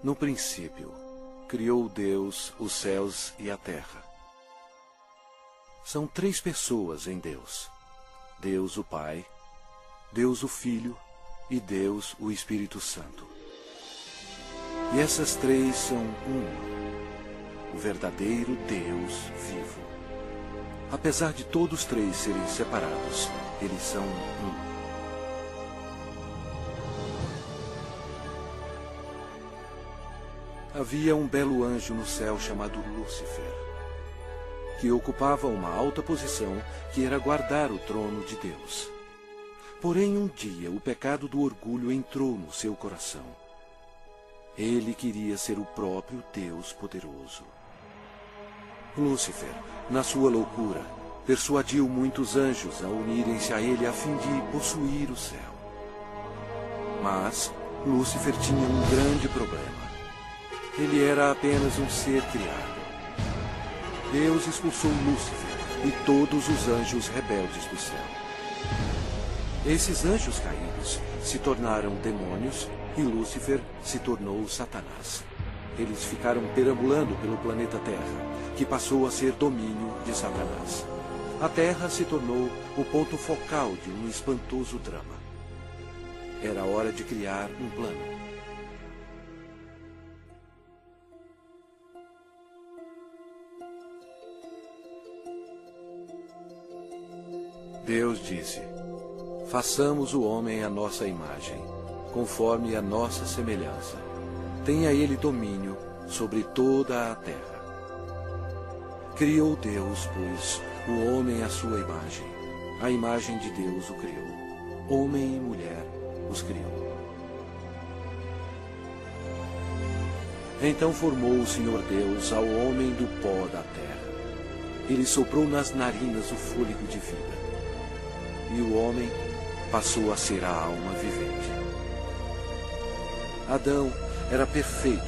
No princípio, criou Deus os céus e a terra. São três pessoas em Deus: Deus o Pai, Deus o Filho e Deus o Espírito Santo. E essas três são uma, o verdadeiro Deus vivo. Apesar de todos três serem separados, eles são um. Havia um belo anjo no céu chamado Lúcifer, que ocupava uma alta posição que era guardar o trono de Deus. Porém, um dia, o pecado do orgulho entrou no seu coração. Ele queria ser o próprio Deus poderoso. Lúcifer, na sua loucura, persuadiu muitos anjos a unirem-se a ele a fim de possuir o céu. Mas Lúcifer tinha um grande problema. Ele era apenas um ser criado. Deus expulsou Lúcifer e todos os anjos rebeldes do céu. Esses anjos caídos se tornaram demônios e Lúcifer se tornou Satanás. Eles ficaram perambulando pelo planeta Terra, que passou a ser domínio de Satanás. A Terra se tornou o ponto focal de um espantoso drama. Era hora de criar um plano. Deus disse: façamos o homem à nossa imagem, conforme a nossa semelhança. Tenha ele domínio sobre toda a terra. Criou Deus, pois, o homem à sua imagem. A imagem de Deus o criou. Homem e mulher os criou. Então formou o Senhor Deus ao homem do pó da terra. Ele soprou nas narinas o fôlego de vida. E o homem passou a ser a alma vivente. Adão era perfeito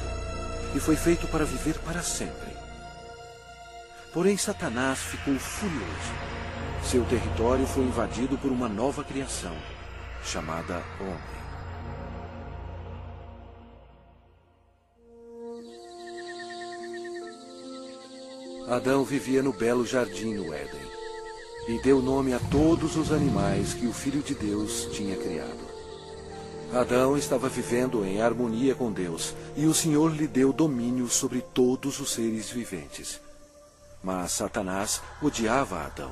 e foi feito para viver para sempre. Porém, Satanás ficou furioso. Seu território foi invadido por uma nova criação, chamada homem. Adão vivia no belo jardim no Éden. E deu nome a todos os animais que o Filho de Deus tinha criado. Adão estava vivendo em harmonia com Deus, e o Senhor lhe deu domínio sobre todos os seres viventes. Mas Satanás odiava Adão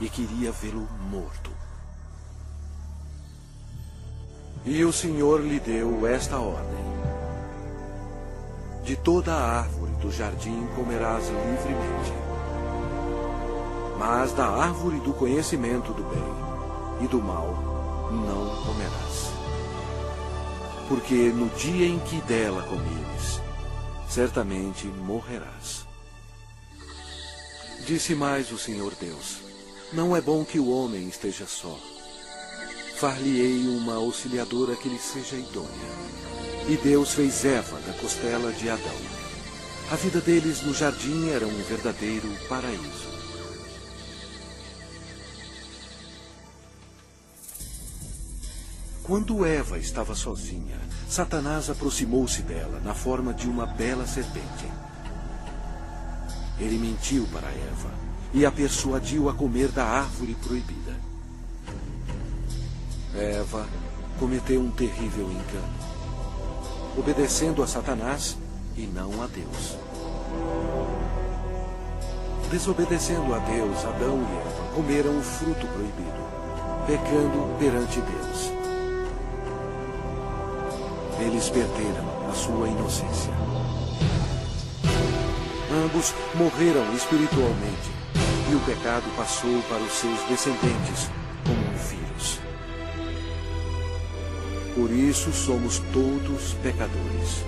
e queria vê-lo morto. E o Senhor lhe deu esta ordem: de toda a árvore do jardim comerás livremente. Mas da árvore do conhecimento do bem e do mal não comerás. Porque no dia em que dela comeres, certamente morrerás. Disse mais o Senhor Deus: não é bom que o homem esteja só. Far-lhe-ei uma auxiliadora que lhe seja idônea. E Deus fez Eva da costela de Adão. A vida deles no jardim era um verdadeiro paraíso. Quando Eva estava sozinha, Satanás aproximou-se dela na forma de uma bela serpente. Ele mentiu para Eva e a persuadiu a comer da árvore proibida. Eva cometeu um terrível engano, obedecendo a Satanás e não a Deus. Desobedecendo a Deus, Adão e Eva comeram o fruto proibido, pecando perante Deus. Eles perderam a sua inocência. Ambos morreram espiritualmente, e o pecado passou para os seus descendentes como um vírus. Por isso somos todos pecadores.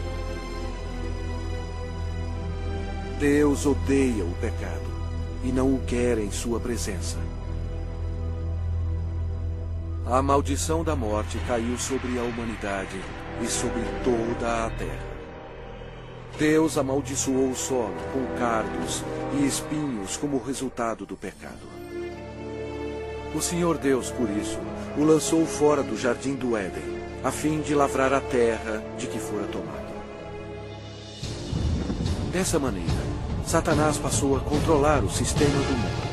Deus odeia o pecado e não o quer em sua presença. A maldição da morte caiu sobre a humanidade e sobre toda a terra. Deus amaldiçoou o solo com cardos e espinhos como resultado do pecado. O Senhor Deus, por isso, o lançou fora do jardim do Éden, a fim de lavrar a terra de que fora tomado. Dessa maneira, Satanás passou a controlar o sistema do mundo.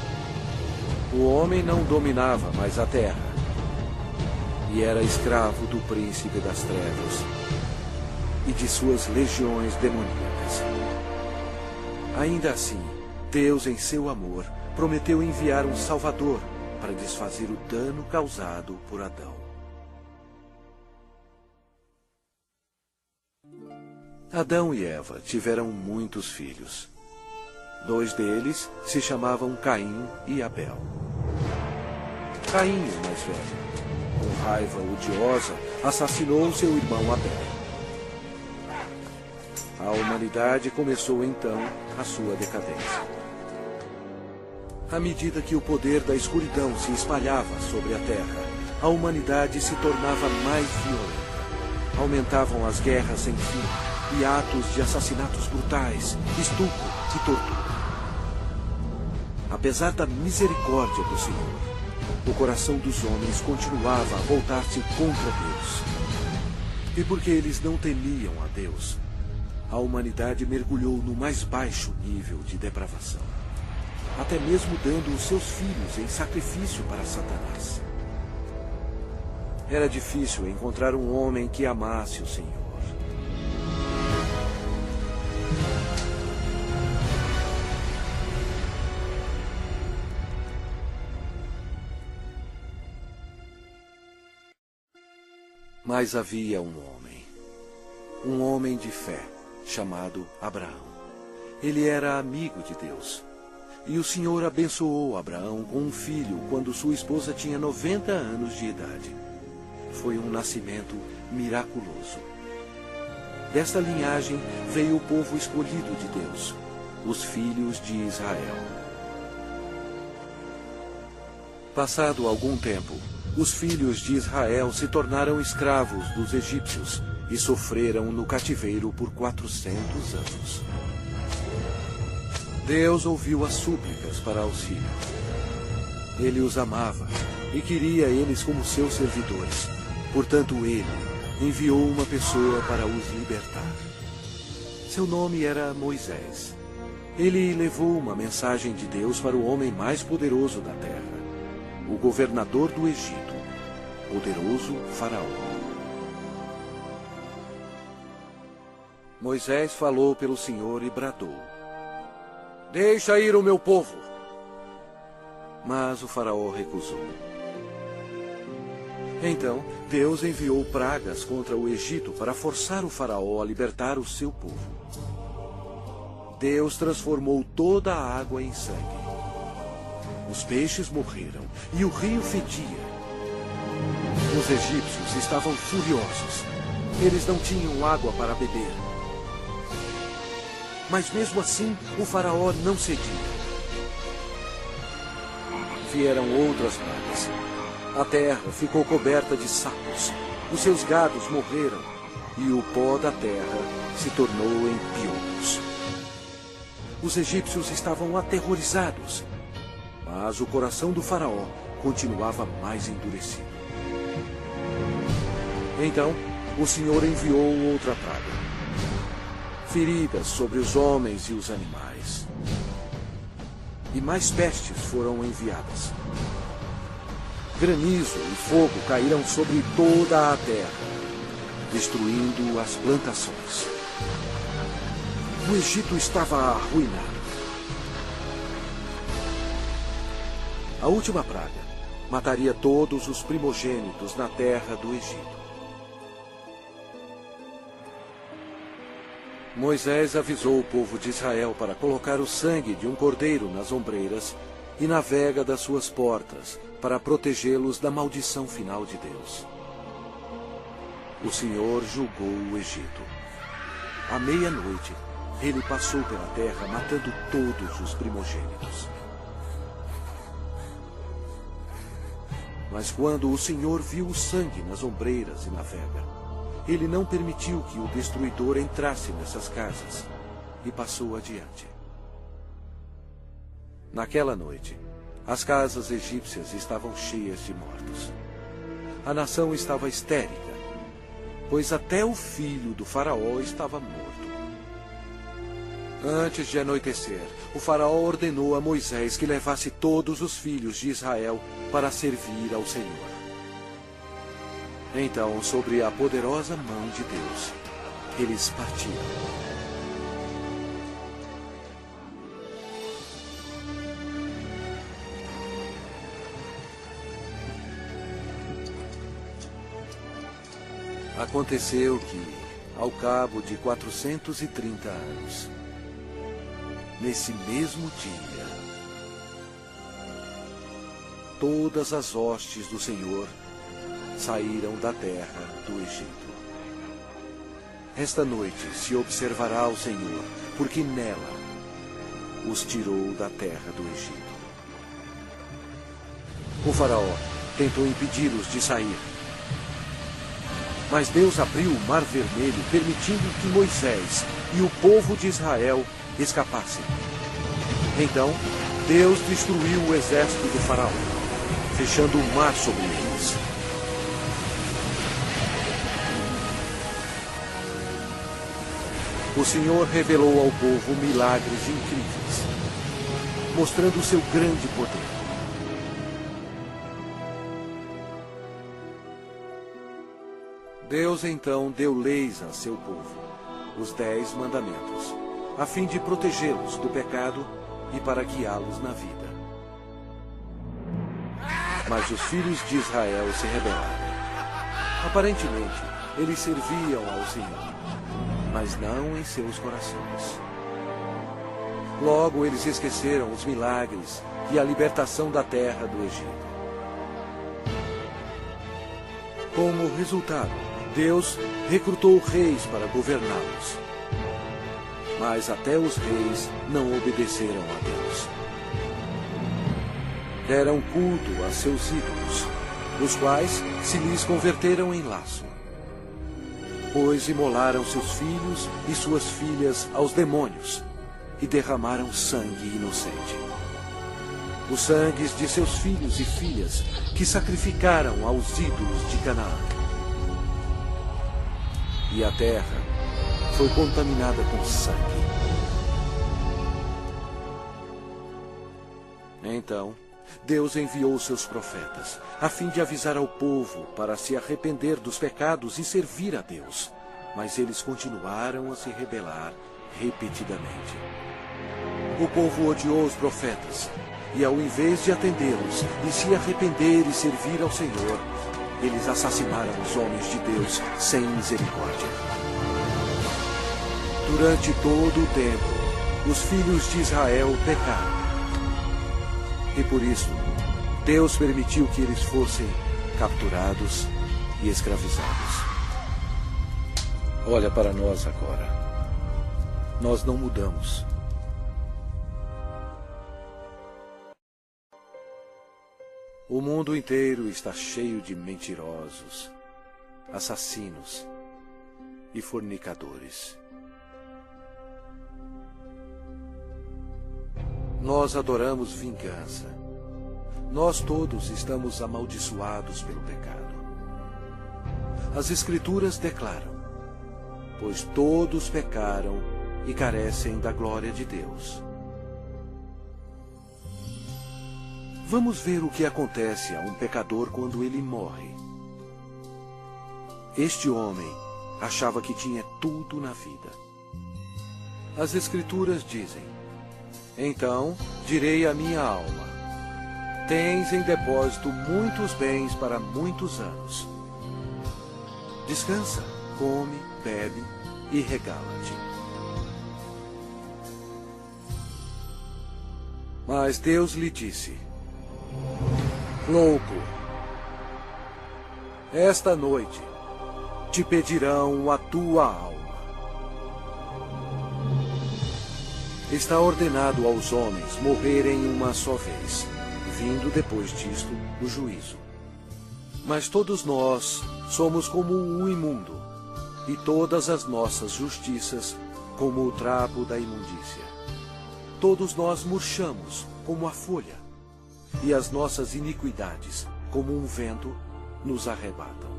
O homem não dominava mais a terra e era escravo do príncipe das trevas e de suas legiões demoníacas. Ainda assim, Deus, em seu amor, prometeu enviar um Salvador para desfazer o dano causado por Adão. Adão e Eva tiveram muitos filhos. 2 deles se chamavam Caim e Abel. Caim, o mais velho, com raiva odiosa, assassinou seu irmão Abel. A humanidade começou então a sua decadência. À medida que o poder da escuridão se espalhava sobre a terra, a humanidade se tornava mais violenta. Aumentavam as guerras sem fim e atos de assassinatos brutais, estupro e tortura. Apesar da misericórdia do Senhor, o coração dos homens continuava a voltar-se contra Deus. E porque eles não temiam a Deus, a humanidade mergulhou no mais baixo nível de depravação, até mesmo dando os seus filhos em sacrifício para Satanás. Era difícil encontrar um homem que amasse o Senhor. Mas havia um homem de fé, chamado Abraão. Ele era amigo de Deus. E o Senhor abençoou Abraão com um filho quando sua esposa tinha 90 anos de idade. Foi um nascimento miraculoso. Desta linhagem veio o povo escolhido de Deus, os filhos de Israel. Passado algum tempo, os filhos de Israel se tornaram escravos dos egípcios e sofreram no cativeiro por 400 anos. Deus ouviu as súplicas para auxílio. Ele os amava e queria eles como seus servidores. Portanto, ele enviou uma pessoa para os libertar. Seu nome era Moisés. Ele levou uma mensagem de Deus para o homem mais poderoso da terra, o governador do Egito, poderoso Faraó. Moisés falou pelo Senhor e bradou: "Deixa ir o meu povo." Mas o Faraó recusou. Então, Deus enviou pragas contra o Egito para forçar o Faraó a libertar o seu povo. Deus transformou toda a água em sangue. Os peixes morreram e o rio fedia. Os egípcios estavam furiosos. Eles não tinham água para beber. Mas mesmo assim, o Faraó não cedia. Vieram outras pragas. A terra ficou coberta de sapos. Os seus gados morreram e o pó da terra se tornou em piolhos. Os egípcios estavam aterrorizados, mas o coração do Faraó continuava mais endurecido. Então, o Senhor enviou outra praga: feridas sobre os homens e os animais. E mais pestes foram enviadas. Granizo e fogo caíram sobre toda a terra, destruindo as plantações. O Egito estava arruinado. A última praga mataria todos os primogênitos na terra do Egito. Moisés avisou o povo de Israel para colocar o sangue de um cordeiro nas ombreiras e na vega das suas portas, para protegê-los da maldição final de Deus. O Senhor julgou o Egito. À meia-noite, ele passou pela terra matando todos os primogênitos. Mas quando o Senhor viu o sangue nas ombreiras e na vega, ele não permitiu que o destruidor entrasse nessas casas e passou adiante. Naquela noite, as casas egípcias estavam cheias de mortos. A nação estava histérica, pois até o filho do Faraó estava morto. Antes de anoitecer, o faraó ordenou a Moisés que levasse todos os filhos de Israel para servir ao Senhor. Então, sobre a poderosa mão de Deus, eles partiram. Aconteceu que, ao cabo de 430 anos, nesse mesmo dia, todas as hostes do Senhor saíram da terra do Egito. Esta noite se observará o Senhor, porque nela os tirou da terra do Egito. O faraó tentou impedi-los de sair, mas Deus abriu o Mar Vermelho, permitindo que Moisés e o povo de Israel escapassem. Então, Deus destruiu o exército do faraó, fechando o mar sobre eles. O Senhor revelou ao povo milagres incríveis, mostrando o seu grande poder. Deus então deu leis a seu povo, os 10 mandamentos, a fim de protegê-los do pecado e para guiá-los na vida. Mas os filhos de Israel se rebelaram. Aparentemente, eles serviam ao Senhor, mas não em seus corações. Logo, eles esqueceram os milagres e a libertação da terra do Egito. Como resultado, Deus recrutou reis para governá-los. Mas até os reis não obedeceram a Deus. Deram culto a seus ídolos, os quais se lhes converteram em laço. Pois imolaram seus filhos e suas filhas aos demônios e derramaram sangue inocente. Os sangues de seus filhos e filhas que sacrificaram aos ídolos de Canaã. E a terra foi contaminada com sangue. Então, Deus enviou seus profetas, a fim de avisar ao povo para se arrepender dos pecados e servir a Deus. Mas eles continuaram a se rebelar repetidamente. O povo odiou os profetas, e ao invés de atendê-los e se arrepender e servir ao Senhor, eles assassinaram os homens de Deus sem misericórdia. Durante todo o tempo, os filhos de Israel pecaram. E por isso, Deus permitiu que eles fossem capturados e escravizados. Olha para nós agora. Nós não mudamos. O mundo inteiro está cheio de mentirosos, assassinos e fornicadores. Nós adoramos vingança. Nós todos estamos amaldiçoados pelo pecado. As Escrituras declaram: pois todos pecaram e carecem da glória de Deus. Vamos ver o que acontece a um pecador quando ele morre. Este homem achava que tinha tudo na vida. As Escrituras dizem: então direi à minha alma: tens em depósito muitos bens para muitos anos. Descansa, come, bebe e regala-te. Mas Deus lhe disse: louco, esta noite te pedirão a tua alma. Está ordenado aos homens morrerem uma só vez, vindo depois disto o juízo. Mas todos nós somos como o imundo, e todas as nossas justiças como o trapo da imundícia. Todos nós murchamos como a folha, e as nossas iniquidades, como um vento, nos arrebatam.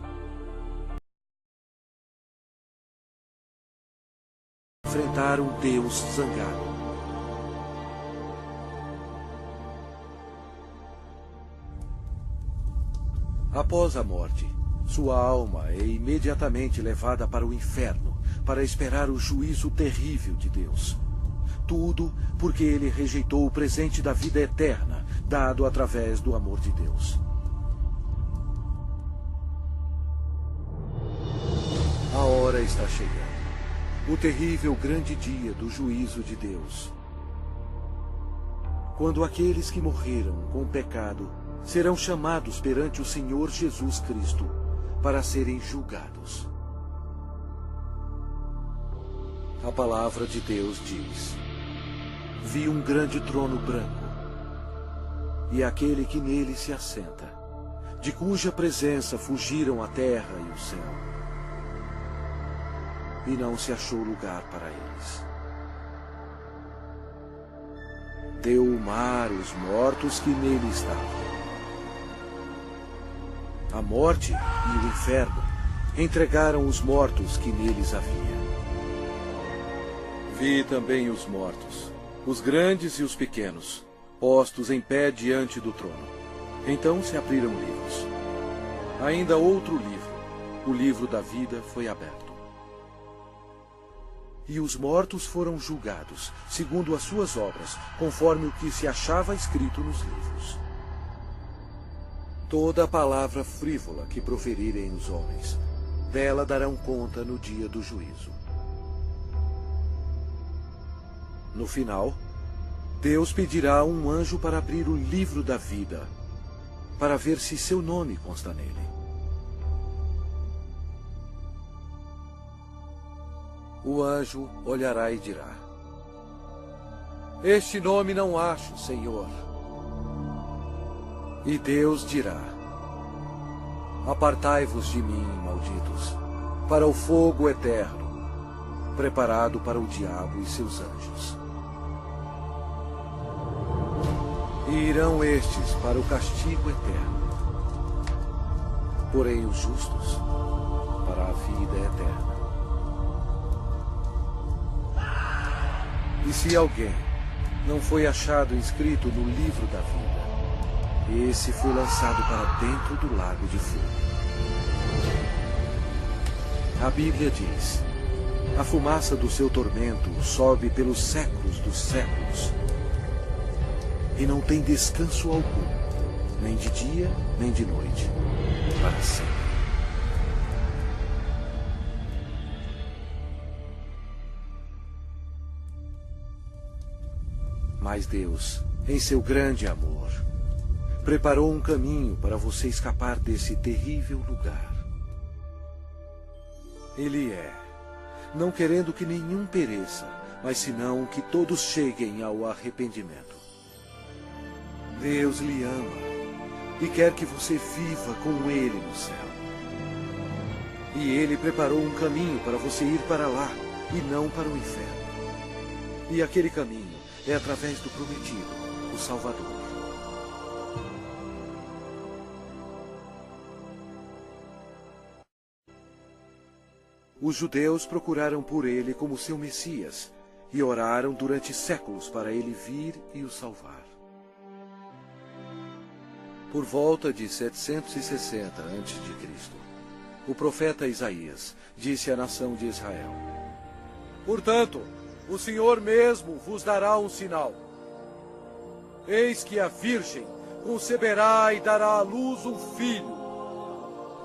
enfrentar um Deus zangado. Após a morte, sua alma é imediatamente levada para o inferno para esperar o juízo terrível de Deus. Tudo porque ele rejeitou o presente da vida eterna, dado através do amor de Deus. A hora está chegando. O terrível grande dia do juízo de Deus. Quando aqueles que morreram com o pecado serão chamados perante o Senhor Jesus Cristo para serem julgados. A palavra de Deus diz: vi um grande trono branco, e aquele que nele se assenta, de cuja presença fugiram a terra e o céu, e não se achou lugar para eles. Deu o mar os mortos que nele estavam. A morte e o inferno entregaram os mortos que neles havia. Vi também os mortos, os grandes e os pequenos, postos em pé diante do trono. Então se abriram livros. Ainda outro livro, o livro da vida, foi aberto. E os mortos foram julgados, segundo as suas obras, conforme o que se achava escrito nos livros. Toda palavra frívola que proferirem os homens, dela darão conta no dia do juízo. No final, Deus pedirá a um anjo para abrir o livro da vida, para ver se seu nome consta nele. O anjo olhará e dirá: este nome não acho, Senhor. E Deus dirá: apartai-vos de mim, malditos, para o fogo eterno, preparado para o diabo e seus anjos. E irão estes para o castigo eterno, porém os justos para a vida eterna. E se alguém não foi achado inscrito no livro da vida, esse foi lançado para dentro do lago de fogo. A Bíblia diz: a fumaça do seu tormento sobe pelos séculos dos séculos, e não tem descanso algum, nem de dia, nem de noite, para sempre. Mas Deus, em seu grande amor, preparou um caminho para você escapar desse terrível lugar. Ele é, não querendo que nenhum pereça, mas senão que todos cheguem ao arrependimento. Deus lhe ama e quer que você viva com Ele no céu. E Ele preparou um caminho para você ir para lá e não para o inferno. E aquele caminho é através do prometido, o Salvador. Os judeus procuraram por ele como seu Messias e oraram durante séculos para ele vir e o salvar. Por volta de 760 a.C., o profeta Isaías disse à nação de Israel: portanto, o Senhor mesmo vos dará um sinal. Eis que a virgem conceberá e dará à luz um filho,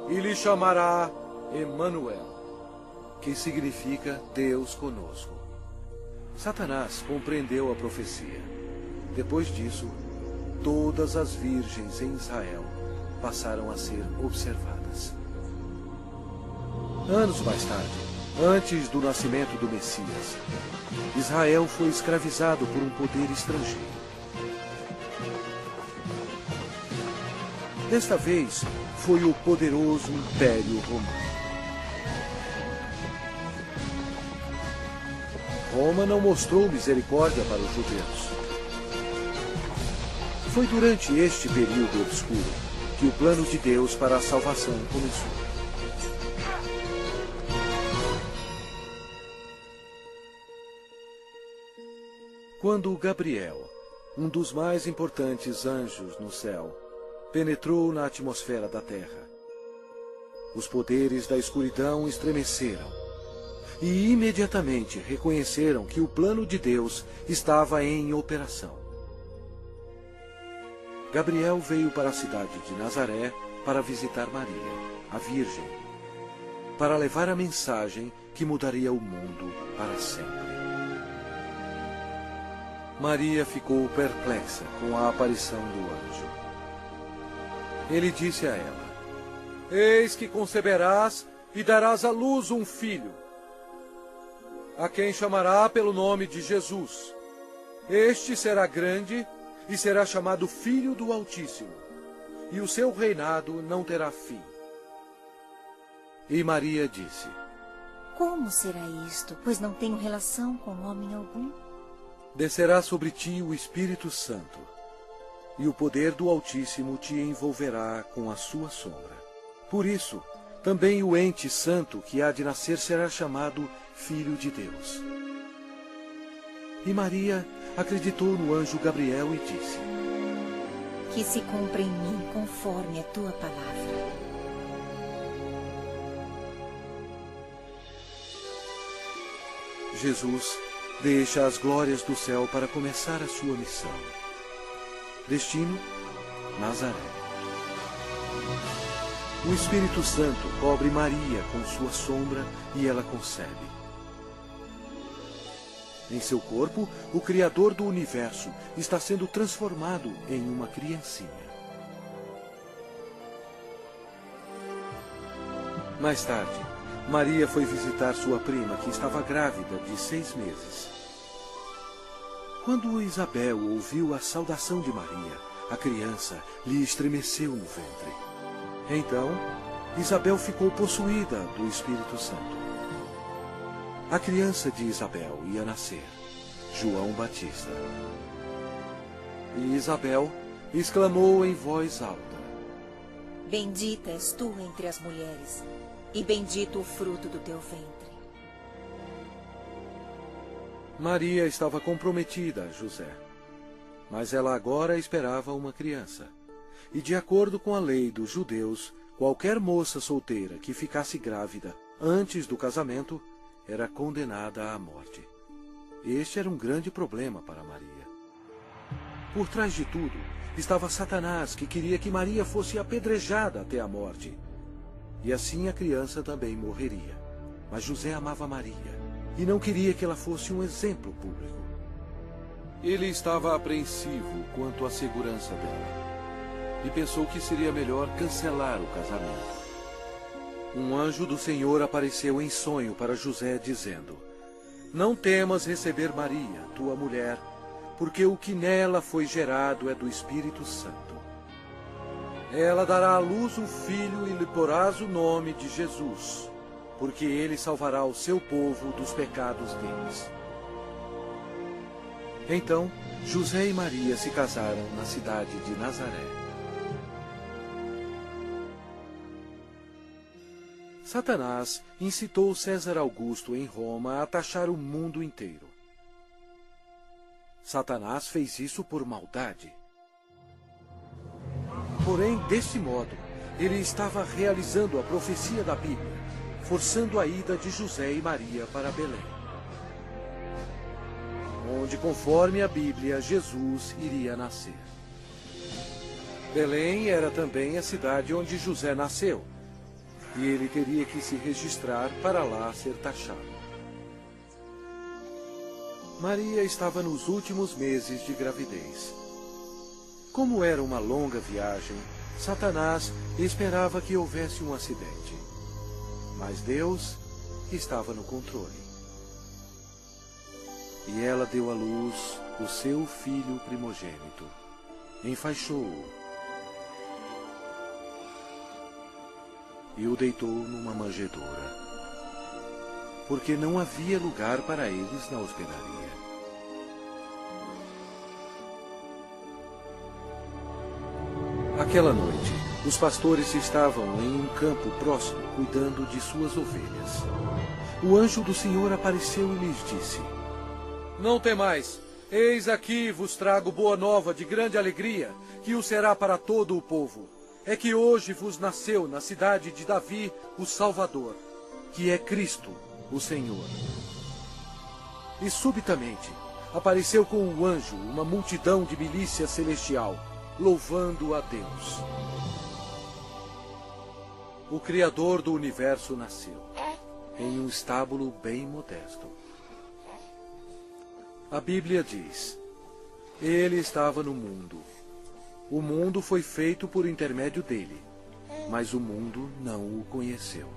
e lhe chamará Emanuel, que significa Deus conosco. Satanás compreendeu a profecia. Depois disso, todas as virgens em Israel passaram a ser observadas. Anos mais tarde, antes do nascimento do Messias, Israel foi escravizado por um poder estrangeiro. Desta vez, foi o poderoso Império Romano. Roma não mostrou misericórdia para os judeus. Foi durante este período obscuro que o plano de Deus para a salvação começou. Quando Gabriel, um dos mais importantes anjos no céu, penetrou na atmosfera da terra, os poderes da escuridão estremeceram e imediatamente reconheceram que o plano de Deus estava em operação. Gabriel veio para a cidade de Nazaré para visitar Maria, a Virgem, para levar a mensagem que mudaria o mundo para sempre. Maria ficou perplexa com a aparição do anjo. Ele disse a ela: Eis que conceberás e darás à luz um filho, a quem chamará pelo nome de Jesus. Este será grande e será chamado Filho do Altíssimo, e o seu reinado não terá fim. E Maria disse: Como será isto, pois não tenho relação com homem algum? Descerá sobre ti o Espírito Santo, e o poder do Altíssimo te envolverá com a sua sombra. Por isso, também o ente santo que há de nascer será chamado Filho de Deus. E Maria acreditou no anjo Gabriel e disse: Que se cumpra em mim conforme a tua palavra. Jesus deixa as glórias do céu para começar a sua missão. Destino: Nazaré. O Espírito Santo cobre Maria com sua sombra e ela concebe. Em seu corpo, o Criador do universo está sendo transformado em uma criancinha. Mais tarde, Maria foi visitar sua prima, que estava grávida de 6 meses. Quando Isabel ouviu a saudação de Maria, a criança lhe estremeceu no ventre. Então, Isabel ficou possuída do Espírito Santo. A criança de Isabel ia nascer, João Batista. E Isabel exclamou em voz alta: Bendita és tu entre as mulheres, e bendito o fruto do teu ventre. Maria estava comprometida a José, mas ela agora esperava uma criança. E de acordo com a lei dos judeus, qualquer moça solteira que ficasse grávida antes do casamento era condenada à morte. Este era um grande problema para Maria. Por trás de tudo estava Satanás, que queria que Maria fosse apedrejada até a morte. E assim a criança também morreria. Mas José amava Maria e não queria que ela fosse um exemplo público. Ele estava apreensivo quanto à segurança dela e pensou que seria melhor cancelar o casamento. Um anjo do Senhor apareceu em sonho para José, dizendo: Não temas receber Maria, tua mulher, porque o que nela foi gerado é do Espírito Santo. Ela dará à luz um filho e lhe porás o nome de Jesus, porque ele salvará o seu povo dos pecados deles. Então, José e Maria se casaram na cidade de Nazaré. Satanás incitou César Augusto em Roma a taxar o mundo inteiro. Satanás fez isso por maldade. Porém, desse modo, ele estava realizando a profecia da Bíblia, forçando a ida de José e Maria para Belém, onde, conforme a Bíblia, Jesus iria nascer. Belém era também a cidade onde José nasceu, e ele teria que se registrar para lá ser taxado. Maria estava nos últimos meses de gravidez. Como era uma longa viagem, Satanás esperava que houvesse um acidente. Mas Deus estava no controle. E ela deu à luz o seu filho primogênito. Enfaixou-o e o deitou numa manjedoura, porque não havia lugar para eles na hospedaria. Aquela noite, os pastores estavam em um campo próximo, cuidando de suas ovelhas. O anjo do Senhor apareceu e lhes disse: Não temais, Eis aqui vos trago boa nova de grande alegria, que o será para todo o povo. É que hoje vos nasceu na cidade de Davi o Salvador, que é Cristo, o Senhor. E subitamente apareceu com um anjo uma multidão de milícia celestial, louvando a Deus. O Criador do universo nasceu, em um estábulo bem modesto. A Bíblia diz: Ele estava no mundo. O mundo foi feito por intermédio dele, mas o mundo não o conheceu.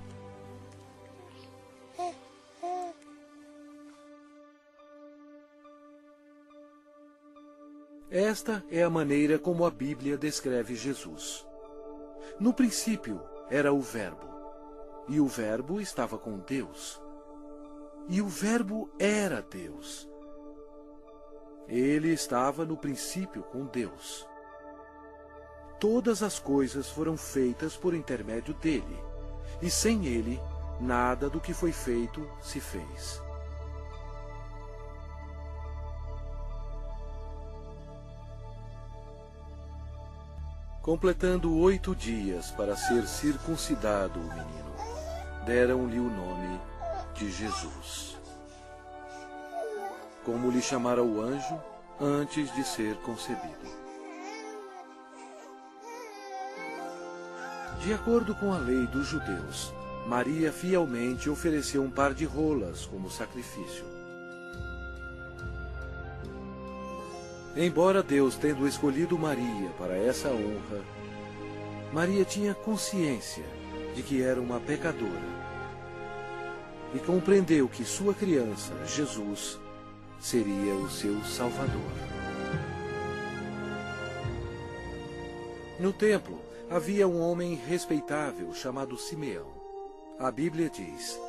Esta é a maneira como a Bíblia descreve Jesus. No princípio era o Verbo, e o Verbo estava com Deus, e o Verbo era Deus. Ele estava no princípio com Deus. Todas as coisas foram feitas por intermédio dele, e sem ele, nada do que foi feito se fez. Completando 8 dias para ser circuncidado o menino, deram-lhe o nome de Jesus, como lhe chamara o anjo antes de ser concebido. De acordo com a lei dos judeus, Maria fielmente ofereceu um par de rolas como sacrifício. Embora Deus tendo escolhido Maria para essa honra, Maria tinha consciência de que era uma pecadora e compreendeu que sua criança, Jesus, seria o seu Salvador. No templo havia um homem respeitável chamado Simeão. A Bíblia diz: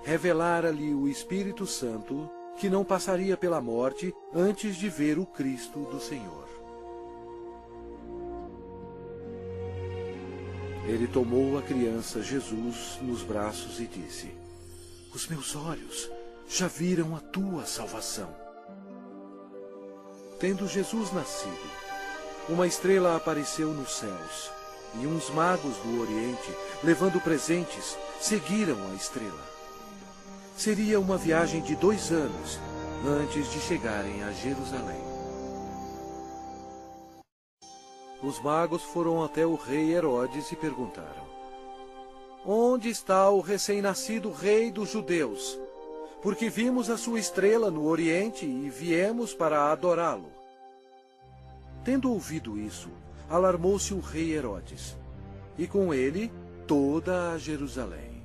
revelara-lhe o Espírito Santo que não passaria pela morte antes de ver o Cristo do Senhor. Ele tomou a criança Jesus nos braços e disse: os meus olhos já viram a tua salvação. Tendo Jesus nascido, uma estrela apareceu nos céus, e uns magos do Oriente, levando presentes, seguiram a estrela. Seria uma viagem de 2 anos antes de chegarem a Jerusalém. Os magos foram até o rei Herodes e perguntaram: onde está o recém-nascido rei dos judeus? Porque vimos a sua estrela no Oriente e viemos para adorá-lo. Tendo ouvido isso, alarmou-se o rei Herodes, e com ele toda a Jerusalém.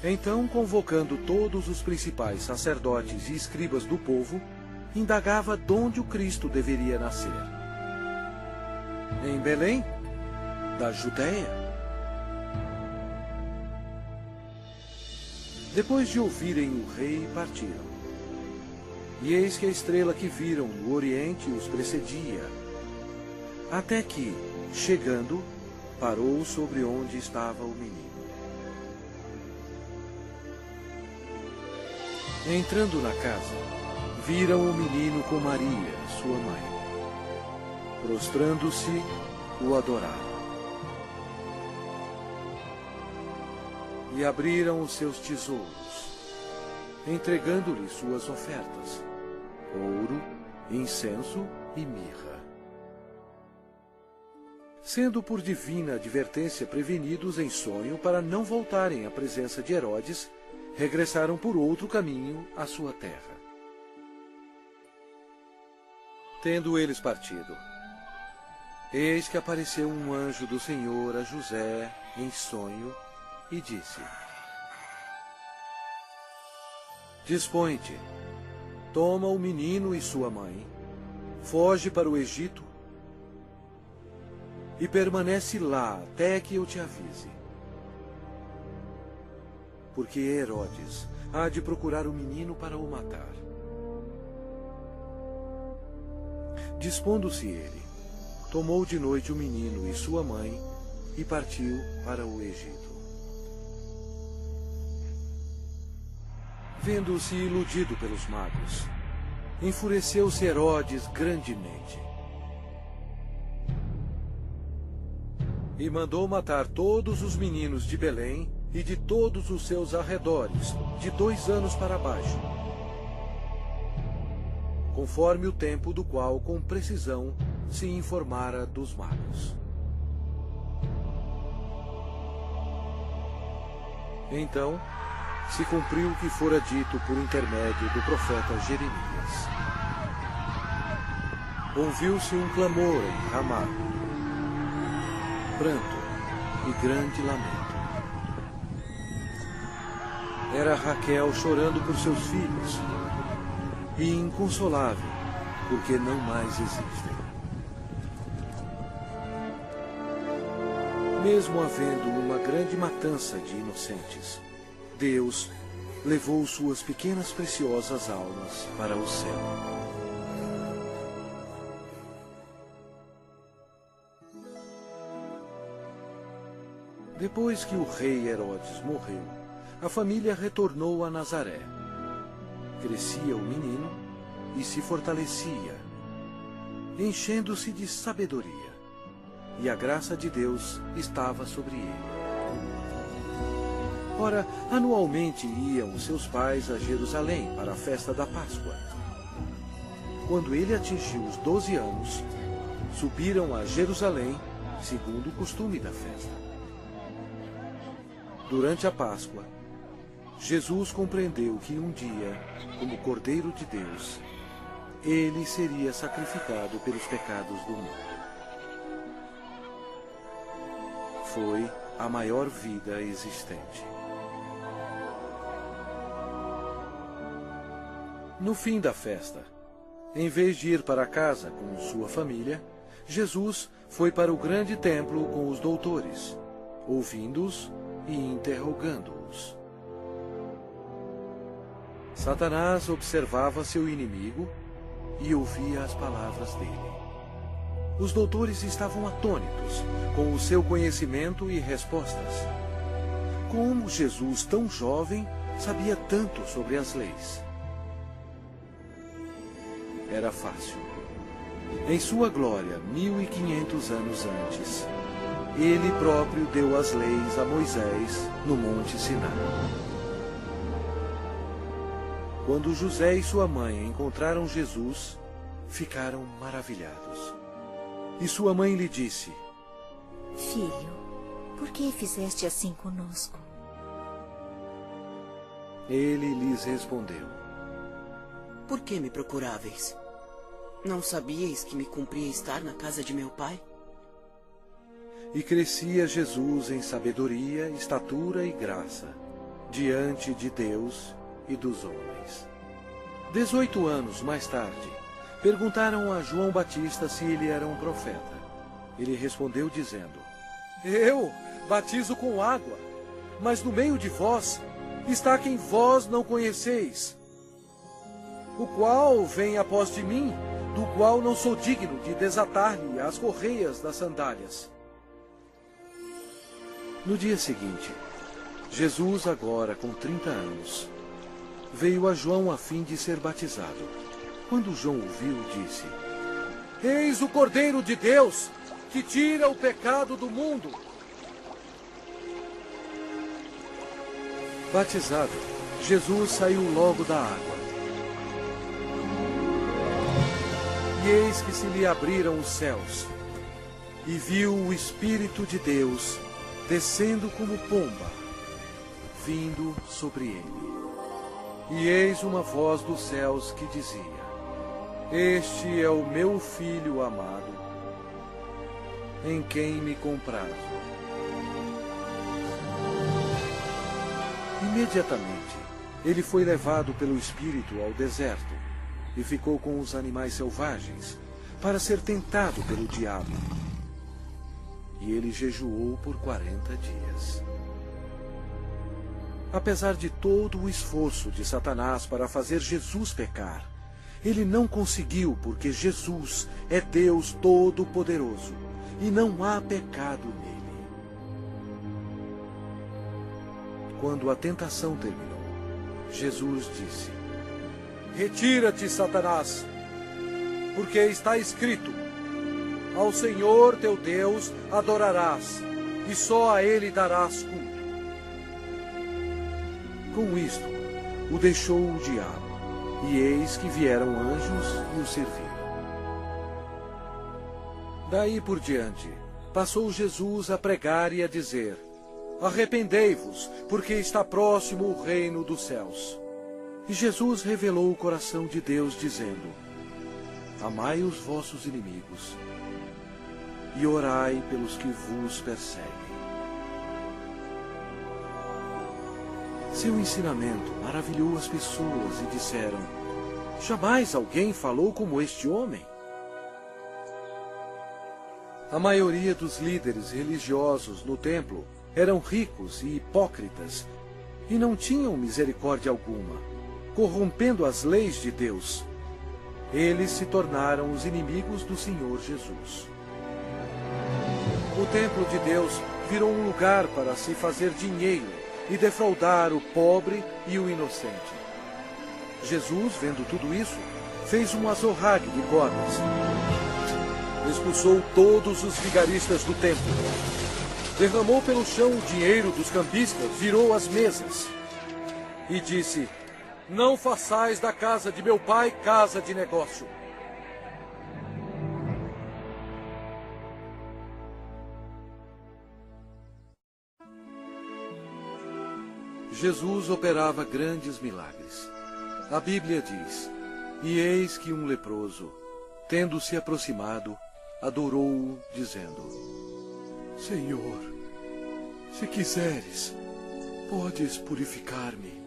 Então, convocando todos os principais sacerdotes e escribas do povo, indagava donde o Cristo deveria nascer. Em Belém, da Judéia. Depois de ouvirem o rei, partiram. E eis que a estrela que viram no Oriente os precedia, até que, chegando, parou sobre onde estava o menino. Entrando na casa, viram o menino com Maria, sua mãe. Prostrando-se, o adoraram. E abriram os seus tesouros, entregando-lhe suas ofertas: ouro, incenso e mirra. Sendo por divina advertência prevenidos em sonho para não voltarem à presença de Herodes, regressaram por outro caminho à sua terra. Tendo eles partido, eis que apareceu um anjo do Senhor a José em sonho e disse: dispõe-te, toma o menino e sua mãe, foge para o Egito e permanece lá até que eu te avise. Porque Herodes há de procurar o menino para o matar. Dispondo-se ele, tomou de noite o menino e sua mãe e partiu para o Egito. vendo-se iludido pelos magos, enfureceu-se Herodes grandemente e mandou matar todos os meninos de Belém e de todos os seus arredores, de 2 anos para baixo, conforme o tempo do qual com precisão se informara dos magos. Então se cumpriu o que fora dito por intermédio do profeta Jeremias. Ouviu-se um clamor em Ramá, pranto e grande lamento. Era Raquel chorando por seus filhos, e inconsolável, porque não mais existem. Mesmo havendo uma grande matança de inocentes, Deus levou suas pequenas preciosas almas para o céu. Depois que o rei Herodes morreu, a família retornou a Nazaré. Crescia o menino e se fortalecia, enchendo-se de sabedoria, e a graça de Deus estava sobre ele. Ora, anualmente iam seus pais a Jerusalém para a festa da Páscoa. Quando ele atingiu os 12 anos, subiram a Jerusalém, segundo o costume da festa. Durante a Páscoa, Jesus compreendeu que um dia, como Cordeiro de Deus, ele seria sacrificado pelos pecados do mundo. Foi a maior vida existente. No fim da festa, em vez de ir para casa com sua família, Jesus foi para o grande templo com os doutores, ouvindo-os e interrogando-os. Satanás observava seu inimigo e ouvia as palavras dele. Os doutores estavam atônitos com o seu conhecimento e respostas. Como Jesus, tão jovem, sabia tanto sobre as leis? Era fácil. Em sua glória, 1500 anos antes, ele próprio deu as leis a Moisés no Monte Sinai. Quando José e sua mãe encontraram Jesus, ficaram maravilhados. E sua mãe lhe disse: Filho, por que fizeste assim conosco? Ele lhes respondeu: Por que me procuráveis? Não sabíeis que me cumpria estar na casa de meu pai? E crescia Jesus em sabedoria, estatura e graça, diante de Deus e dos homens. 18 anos mais tarde, perguntaram a João Batista se ele era um profeta. Ele respondeu dizendo: Eu batizo com água, mas no meio de vós está quem vós não conheceis, o qual vem após de mim, do qual não sou digno de desatar-lhe as correias das sandálias. No dia seguinte, Jesus, agora com 30 anos, veio a João a fim de ser batizado. Quando João o viu, disse: Eis o Cordeiro de Deus, que tira o pecado do mundo. Batizado, Jesus saiu logo da água. E eis que se lhe abriram os céus, e viu o Espírito de Deus descendo como pomba, vindo sobre ele. E eis uma voz dos céus que dizia: Este é o meu Filho amado, em quem me comprazo. Imediatamente, ele foi levado pelo Espírito ao deserto e ficou com os animais selvagens, para ser tentado pelo diabo. E ele jejuou por 40 dias. Apesar de todo o esforço de Satanás para fazer Jesus pecar, ele não conseguiu, porque Jesus é Deus Todo-Poderoso e não há pecado nele. Quando a tentação terminou, Jesus disse: Retira-te, Satanás, porque está escrito: Ao Senhor teu Deus adorarás, e só a Ele darás culto. Com isto, o deixou o diabo, e eis que vieram anjos e o serviram. Daí por diante, passou Jesus a pregar e a dizer: Arrependei-vos, porque está próximo o reino dos céus. E Jesus revelou o coração de Deus, dizendo: Amai os vossos inimigos, e orai pelos que vos perseguem. Seu ensinamento maravilhou as pessoas e disseram: Jamais alguém falou como este homem. A maioria dos líderes religiosos no templo eram ricos e hipócritas e não tinham misericórdia alguma, corrompendo as leis de Deus. Eles se tornaram os inimigos do Senhor Jesus. O templo de Deus virou um lugar para se fazer dinheiro e defraudar o pobre e o inocente. Jesus, vendo tudo isso, fez um azorrague de cordas. Expulsou todos os vigaristas do templo. Derramou pelo chão o dinheiro dos cambistas, virou as mesas. E disse: Não façais da casa de meu pai casa de negócio. Jesus operava grandes milagres. A Bíblia diz: E eis que um leproso, tendo se aproximado, adorou-o, dizendo: Senhor, se quiseres, podes purificar-me.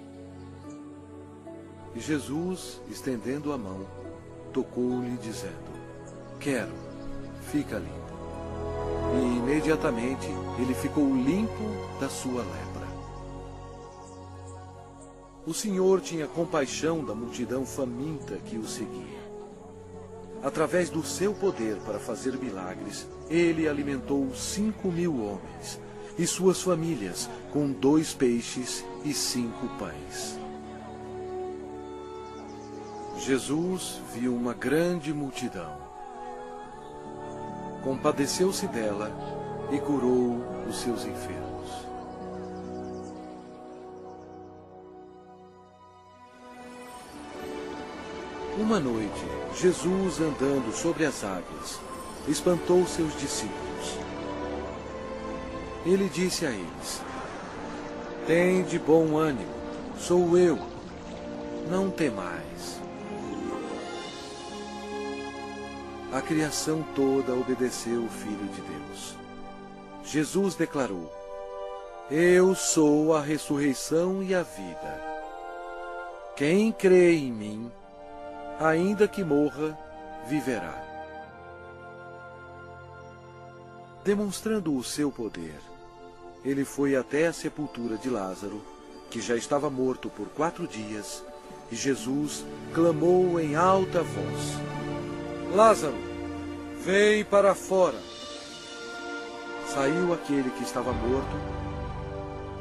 E Jesus, estendendo a mão, tocou-lhe, dizendo: Quero, fica limpo. E imediatamente ele ficou limpo da sua lepra. O Senhor tinha compaixão da multidão faminta que o seguia. Através do seu poder para fazer milagres, ele alimentou 5.000 homens e suas famílias com 2 peixes e 5 pães. Jesus viu uma grande multidão. Compadeceu-se dela e curou os seus enfermos. Uma noite, Jesus, andando sobre as águas, espantou seus discípulos. Ele disse a eles: Tende bom ânimo, sou eu, não temais. A criação toda obedeceu o Filho de Deus. Jesus declarou: Eu sou a ressurreição e a vida. Quem crê em mim, ainda que morra, viverá. Demonstrando o seu poder, ele foi até a sepultura de Lázaro, que já estava morto por 4 dias, e Jesus clamou em alta voz: Lázaro, vem para fora. Saiu aquele que estava morto,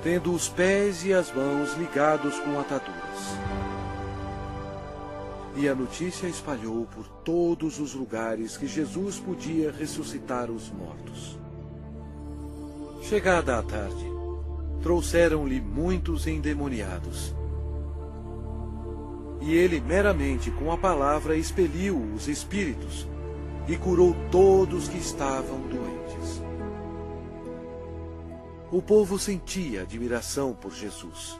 tendo os pés e as mãos ligados com ataduras. E a notícia espalhou por todos os lugares que Jesus podia ressuscitar os mortos. Chegada a tarde, trouxeram-lhe muitos endemoniados. E ele meramente com a palavra expeliu os espíritos e curou todos que estavam doentes. O povo sentia admiração por Jesus,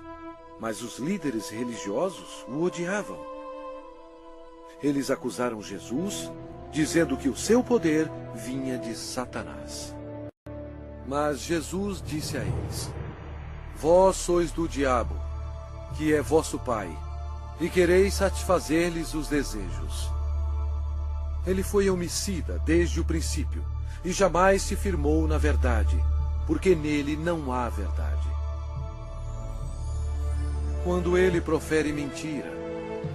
mas os líderes religiosos o odiavam. Eles acusaram Jesus, dizendo que o seu poder vinha de Satanás. Mas Jesus disse a eles: Vós sois do diabo, que é vosso pai, e quereis satisfazer-lhes os desejos. Ele foi homicida desde o princípio, e jamais se firmou na verdade, porque nele não há verdade. Quando ele profere mentira,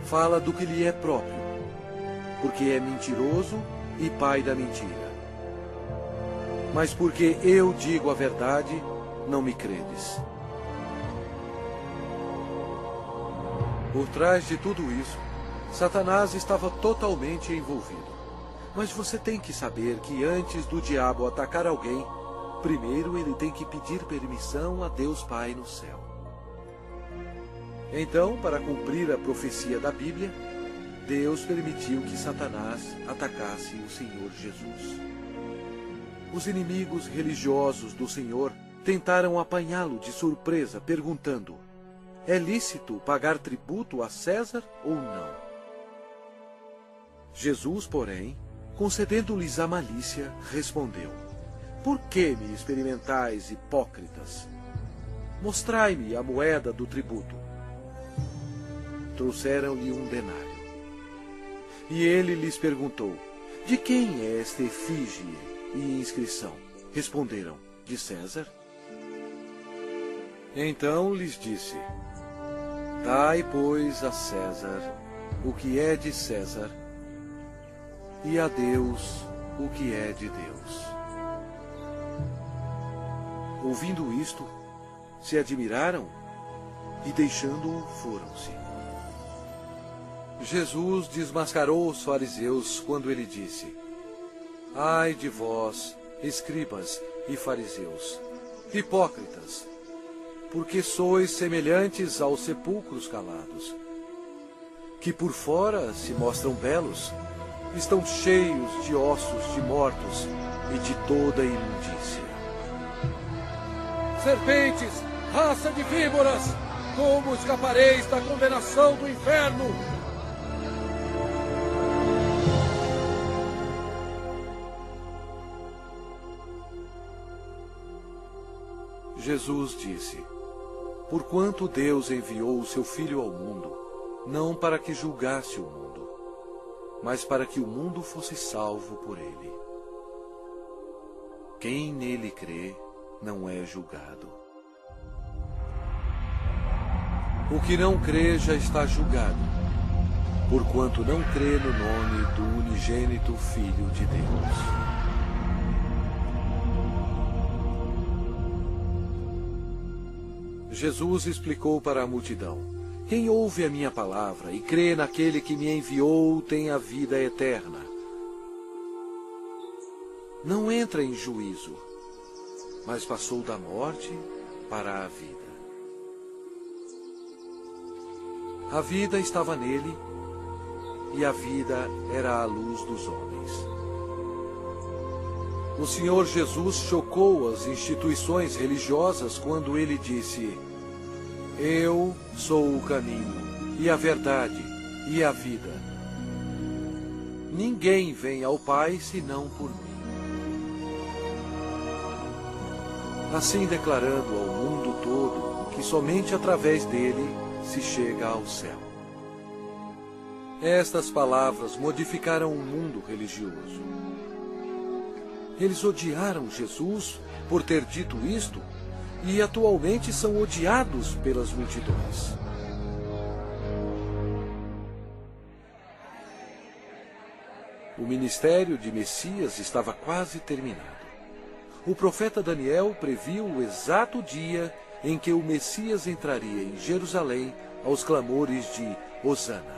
fala do que lhe é próprio, porque é mentiroso e pai da mentira. Mas porque eu digo a verdade, não me credes. Por trás de tudo isso, Satanás estava totalmente envolvido. Mas você tem que saber que antes do diabo atacar alguém, primeiro ele tem que pedir permissão a Deus Pai no céu. Então, para cumprir a profecia da Bíblia, Deus permitiu que Satanás atacasse o Senhor Jesus. Os inimigos religiosos do Senhor tentaram apanhá-lo de surpresa, perguntando: é lícito pagar tributo a César ou não? Jesus, porém, concedendo-lhes a malícia, respondeu: por que me experimentais, hipócritas? Mostrai-me a moeda do tributo. Trouxeram-lhe um denário. E ele lhes perguntou: de quem é esta efígie e inscrição? Responderam: de César. Então lhes disse: dai, pois, a César o que é de César, e a Deus o que é de Deus. Ouvindo isto, se admiraram e, deixando-o, foram-se. Jesus desmascarou os fariseus quando ele disse: ai de vós, escribas e fariseus, hipócritas, porque sois semelhantes aos sepulcros calados, que por fora se mostram belos, estão cheios de ossos de mortos e de toda imundícia. Serpentes, raça de víboras, como escapareis da condenação do inferno? Jesus disse: porquanto Deus enviou o seu Filho ao mundo, não para que julgasse o mundo, mas para que o mundo fosse salvo por ele. Quem nele crê não é julgado. O que não crê já está julgado, porquanto não crê no nome do unigênito Filho de Deus. Jesus explicou para a multidão: quem ouve a minha palavra e crê naquele que me enviou tem a vida eterna. Não entra em juízo, mas passou da morte para a vida. A vida estava nele, e a vida era a luz dos homens. O Senhor Jesus chocou as instituições religiosas quando ele disse: eu sou o caminho, e a verdade, e a vida. Ninguém vem ao Pai senão por mim. Assim declarando ao mundo todo que somente através dele se chega ao céu. Estas palavras modificaram o mundo religioso. Eles odiaram Jesus por ter dito isto e atualmente são odiados pelas multidões. O ministério de Messias estava quase terminado. O profeta Daniel previu o exato dia em que o Messias entraria em Jerusalém aos clamores de Hosana.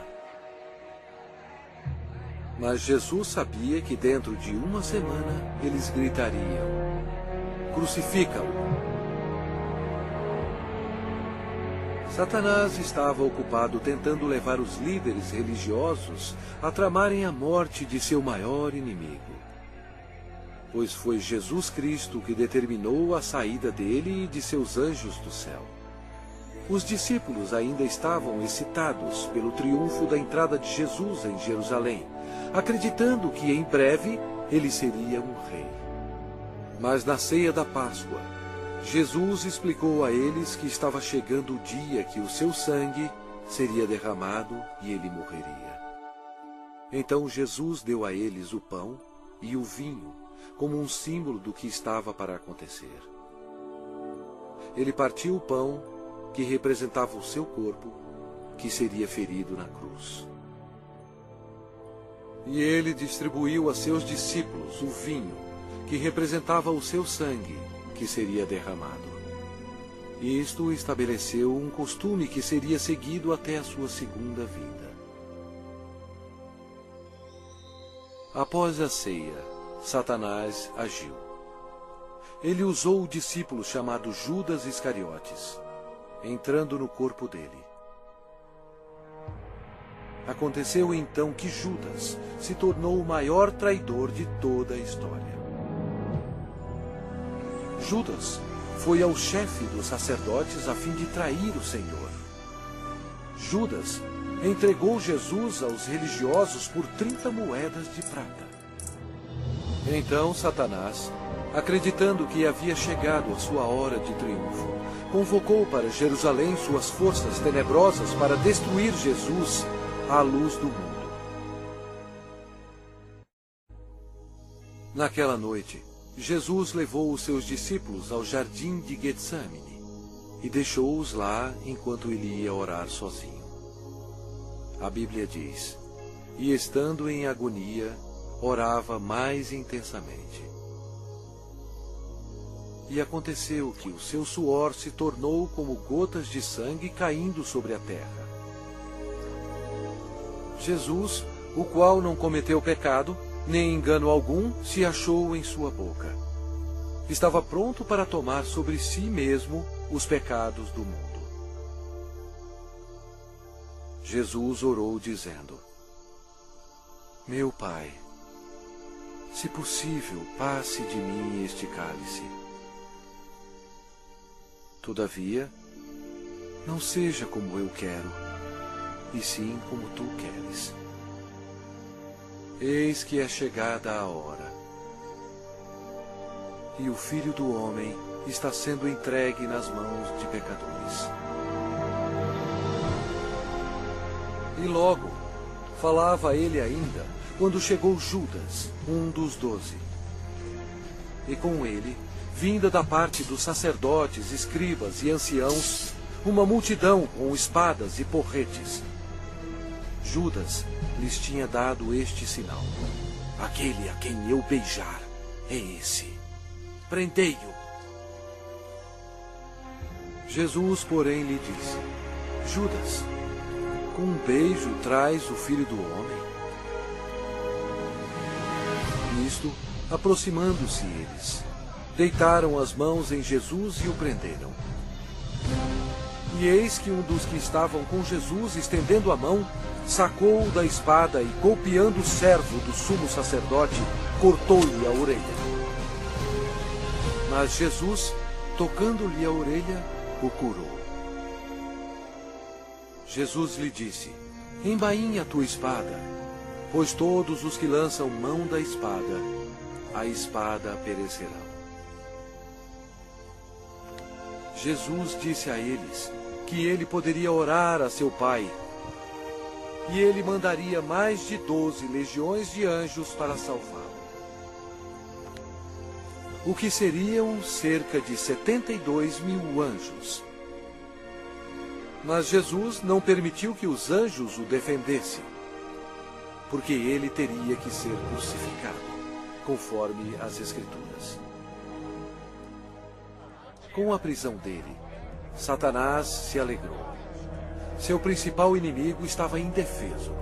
Mas Jesus sabia que dentro de uma semana eles gritariam: crucifica-o! Satanás estava ocupado tentando levar os líderes religiosos a tramarem a morte de seu maior inimigo. Pois foi Jesus Cristo que determinou a saída dele e de seus anjos do céu. Os discípulos ainda estavam excitados pelo triunfo da entrada de Jesus em Jerusalém, acreditando que em breve ele seria um rei. Mas na ceia da Páscoa, Jesus explicou a eles que estava chegando o dia que o seu sangue seria derramado e ele morreria. Então Jesus deu a eles o pão e o vinho, como um símbolo do que estava para acontecer. Ele partiu o pão, que representava o seu corpo, que seria ferido na cruz. E ele distribuiu a seus discípulos o vinho, que representava o seu sangue, que seria derramado. Isto estabeleceu um costume que seria seguido até a sua segunda vinda. Após a ceia, Satanás agiu. Ele usou o discípulo chamado Judas Iscariotes, entrando no corpo dele. Aconteceu então que Judas se tornou o maior traidor de toda a história. Judas foi ao chefe dos sacerdotes a fim de trair o Senhor. Judas entregou Jesus aos religiosos por 30 moedas de prata. Então Satanás, acreditando que havia chegado a sua hora de triunfo, convocou para Jerusalém suas forças tenebrosas para destruir Jesus à luz do mundo. Naquela noite, Jesus levou os seus discípulos ao jardim de Getsemane e deixou-os lá enquanto ele ia orar sozinho. A Bíblia diz: e estando em agonia, orava mais intensamente. E aconteceu que o seu suor se tornou como gotas de sangue caindo sobre a terra. Jesus, o qual não cometeu pecado, nem engano algum se achou em sua boca, estava pronto para tomar sobre si mesmo os pecados do mundo. Jesus orou dizendo: meu Pai, se possível, passe de mim este cálice. Todavia, não seja como eu quero, e sim como tu queres. Eis que é chegada a hora, e o Filho do Homem está sendo entregue nas mãos de pecadores. E logo, falava ele ainda, quando chegou Judas, um dos 12. E com ele, vinda da parte dos sacerdotes, escribas e anciãos, uma multidão com espadas e porretes. Judas lhes tinha dado este sinal: aquele a quem eu beijar é esse. Prendei-o. Jesus, porém, lhe disse: Judas, com um beijo traz o Filho do Homem? Nisto, aproximando-se eles, deitaram as mãos em Jesus e o prenderam. E eis que um dos que estavam com Jesus, estendendo a mão, sacou-o da espada e, golpeando o servo do sumo sacerdote, cortou-lhe a orelha. Mas Jesus, tocando-lhe a orelha, o curou. Jesus lhe disse: embainha a tua espada, pois todos os que lançam mão da espada, a espada perecerão. Jesus disse a eles que ele poderia orar a seu Pai, e ele mandaria mais de 12 legiões de anjos para salvá-lo. O que seriam cerca de 72.000 anjos. Mas Jesus não permitiu que os anjos o defendessem, porque ele teria que ser crucificado, conforme as Escrituras. Com a prisão dele, Satanás se alegrou. Seu principal inimigo estava indefeso,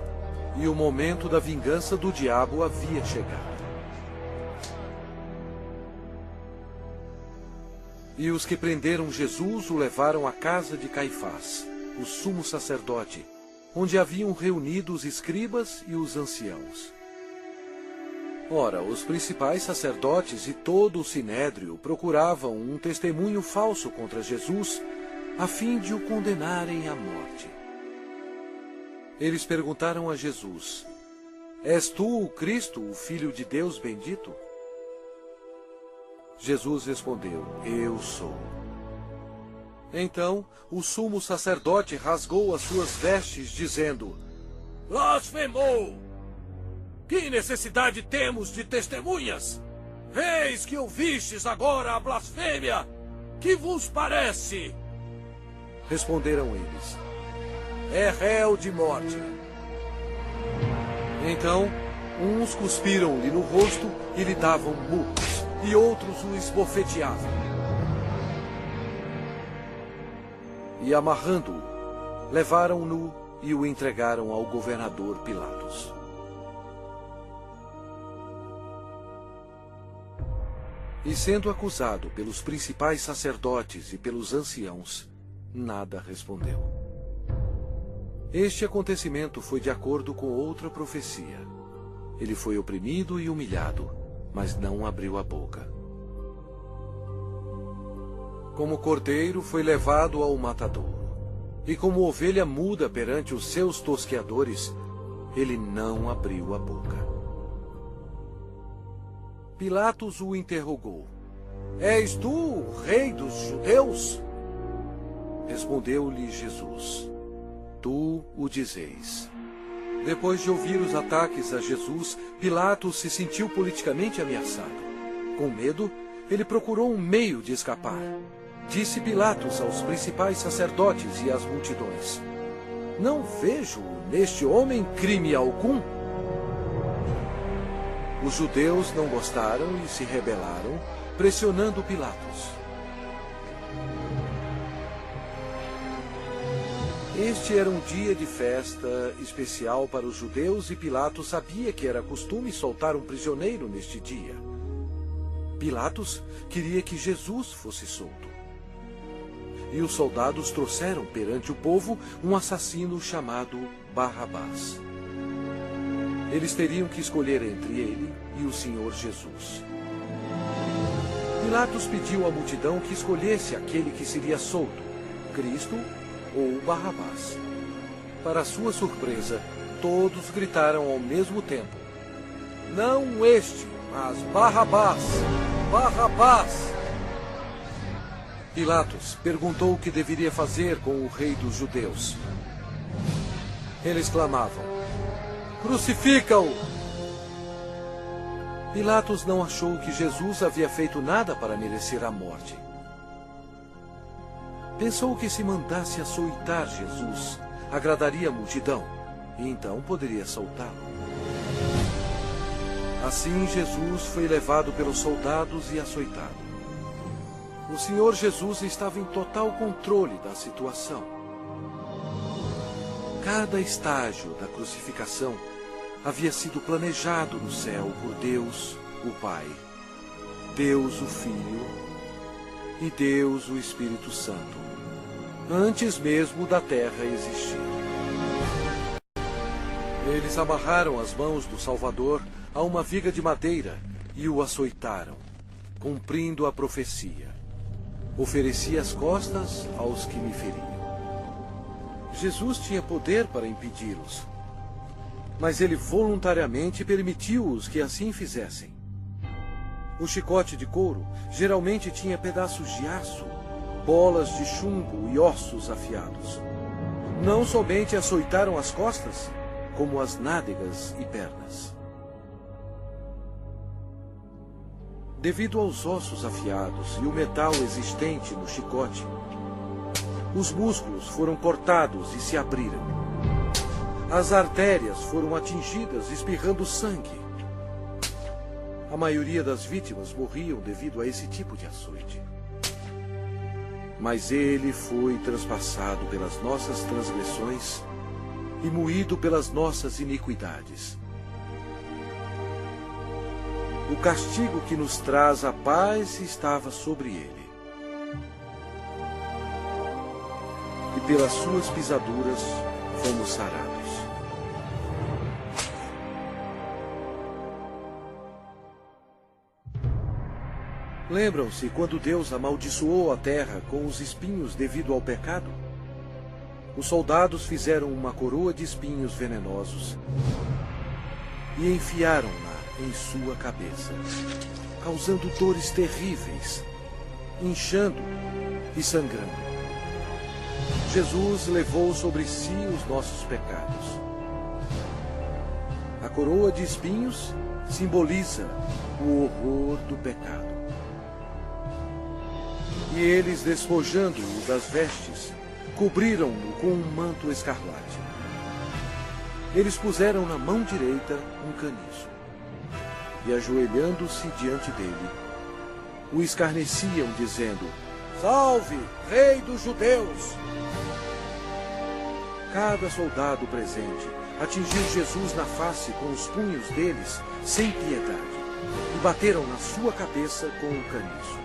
e o momento da vingança do diabo havia chegado. E os que prenderam Jesus o levaram à casa de Caifás, o sumo sacerdote, onde haviam reunido os escribas e os anciãos. Ora, os principais sacerdotes e todo o sinédrio procuravam um testemunho falso contra Jesus, a fim de o condenarem à morte. Eles perguntaram a Jesus: és tu o Cristo, o Filho de Deus bendito? Jesus respondeu: eu sou. Então o sumo sacerdote rasgou as suas vestes, dizendo: blasfemou! Que necessidade temos de testemunhas? Eis que ouvistes agora a blasfêmia! Que vos parece? Responderam eles: é réu de morte. Então, uns cuspiram-lhe no rosto e lhe davam murros, e outros o esbofeteavam. e, amarrando-o, levaram-no e o entregaram ao governador Pilatos. E sendo acusado pelos principais sacerdotes e pelos anciãos, nada respondeu. Este acontecimento foi de acordo com outra profecia. Ele foi oprimido e humilhado, mas não abriu a boca. Como cordeiro foi levado ao matadouro, e como ovelha muda perante os seus tosqueadores, ele não abriu a boca. Pilatos o interrogou: És tu o rei dos judeus? Respondeu-lhe Jesus: Tu o dizeis. Depois de ouvir os ataques a Jesus, Pilatos se sentiu politicamente ameaçado. Com medo, ele procurou um meio de escapar. Disse Pilatos aos principais sacerdotes e às multidões: Não vejo neste homem crime algum. Os judeus não gostaram e se rebelaram, pressionando Pilatos. Este era um dia de festa especial para os judeus e Pilatos sabia que era costume soltar um prisioneiro neste dia. Pilatos queria que Jesus fosse solto. E os soldados trouxeram perante o povo um assassino chamado Barrabás. Eles teriam que escolher entre ele e o Senhor Jesus. Pilatos pediu à multidão que escolhesse aquele que seria solto, Cristo ou Barrabás. Para sua surpresa, todos gritaram ao mesmo tempo: Não este, mas Barrabás! Barrabás! Pilatos perguntou o que deveria fazer com o rei dos judeus. Eles clamavam: Crucifica-o! Pilatos não achou que Jesus havia feito nada para merecer a morte. Pensou que se mandasse açoitar Jesus, agradaria a multidão, e então poderia soltá-lo. Assim Jesus foi levado pelos soldados e açoitado. O Senhor Jesus estava em total controle da situação. Cada estágio da crucificação havia sido planejado no céu por Deus, o Pai, Deus, o Filho e Deus, o Espírito Santo, antes mesmo da terra existir. Eles amarraram as mãos do Salvador a uma viga de madeira e o açoitaram, cumprindo a profecia: Ofereci as costas aos que me feriam. Jesus tinha poder para impedi-los, mas ele voluntariamente permitiu-os que assim fizessem. O chicote de couro geralmente tinha pedaços de aço, bolas de chumbo e ossos afiados. Não somente açoitaram as costas, como as nádegas e pernas. Devido aos ossos afiados e o metal existente no chicote, os músculos foram cortados e se abriram. As artérias foram atingidas, espirrando sangue. A maioria das vítimas morriam devido a esse tipo de açoite. Mas ele foi transpassado pelas nossas transgressões e moído pelas nossas iniquidades. O castigo que nos traz a paz estava sobre ele. E pelas suas pisaduras fomos sarados. Lembram-se quando Deus amaldiçoou a terra com os espinhos devido ao pecado? Os soldados fizeram uma coroa de espinhos venenosos e enfiaram-na em sua cabeça, causando dores terríveis, inchando e sangrando. Jesus levou sobre si os nossos pecados. A coroa de espinhos simboliza o horror do pecado. E eles, despojando-o das vestes, cobriram-no com um manto escarlate. Eles puseram na mão direita um caniço. E, ajoelhando-se diante dele, o escarneciam, dizendo: Salve, Rei dos Judeus! Cada soldado presente atingiu Jesus na face com os punhos deles, sem piedade, e bateram na sua cabeça com o caniço.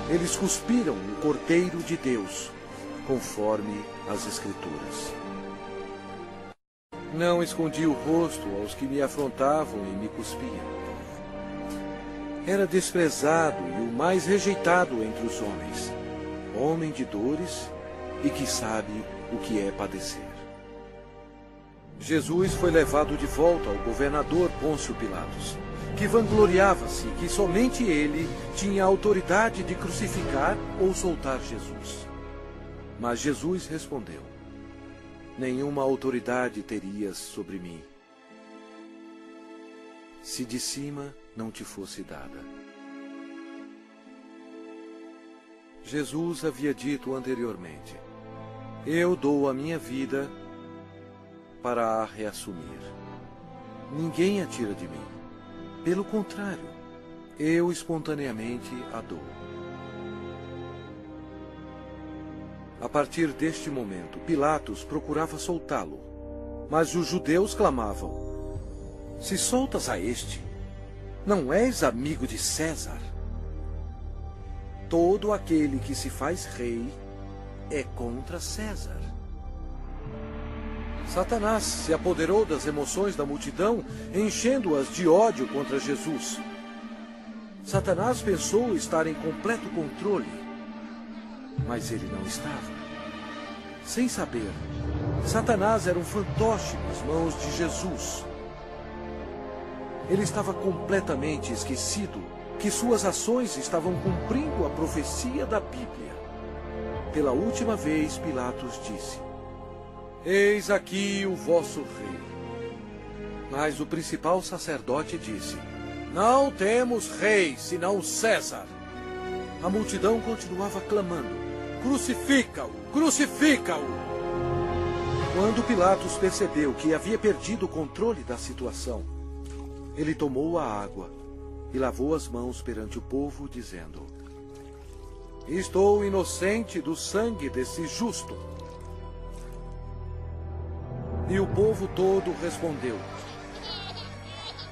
Eles cuspiram o Cordeiro de Deus, conforme as Escrituras. Não escondi o rosto aos que me afrontavam e me cuspiam. Era desprezado e o mais rejeitado entre os homens, homem de dores e que sabe o que é padecer. Jesus foi levado de volta ao governador Pôncio Pilatos, que vangloriava-se que somente ele tinha autoridade de crucificar ou soltar Jesus. Mas Jesus respondeu: nenhuma autoridade terias sobre mim, se de cima não te fosse dada. Jesus havia dito anteriormente: eu dou a minha vida para a reassumir. Ninguém a tira de mim. Pelo contrário, eu espontaneamente a dou. A partir deste momento, Pilatos procurava soltá-lo, mas os judeus clamavam: se soltas a este, não és amigo de César? Todo aquele que se faz rei é contra César. Satanás se apoderou das emoções da multidão, enchendo-as de ódio contra Jesus. Satanás pensou estar em completo controle, mas ele não estava. Sem saber, Satanás era um fantoche nas mãos de Jesus. Ele estava completamente esquecido que suas ações estavam cumprindo a profecia da Bíblia. Pela última vez, Pilatos disse: eis aqui o vosso rei. Mas o principal sacerdote disse: não temos rei, senão César. A multidão continuava clamando: crucifica-o, crucifica-o! Quando Pilatos percebeu que havia perdido o controle da situação, ele tomou a água e lavou as mãos perante o povo, dizendo: estou inocente do sangue desse justo. E o povo todo respondeu: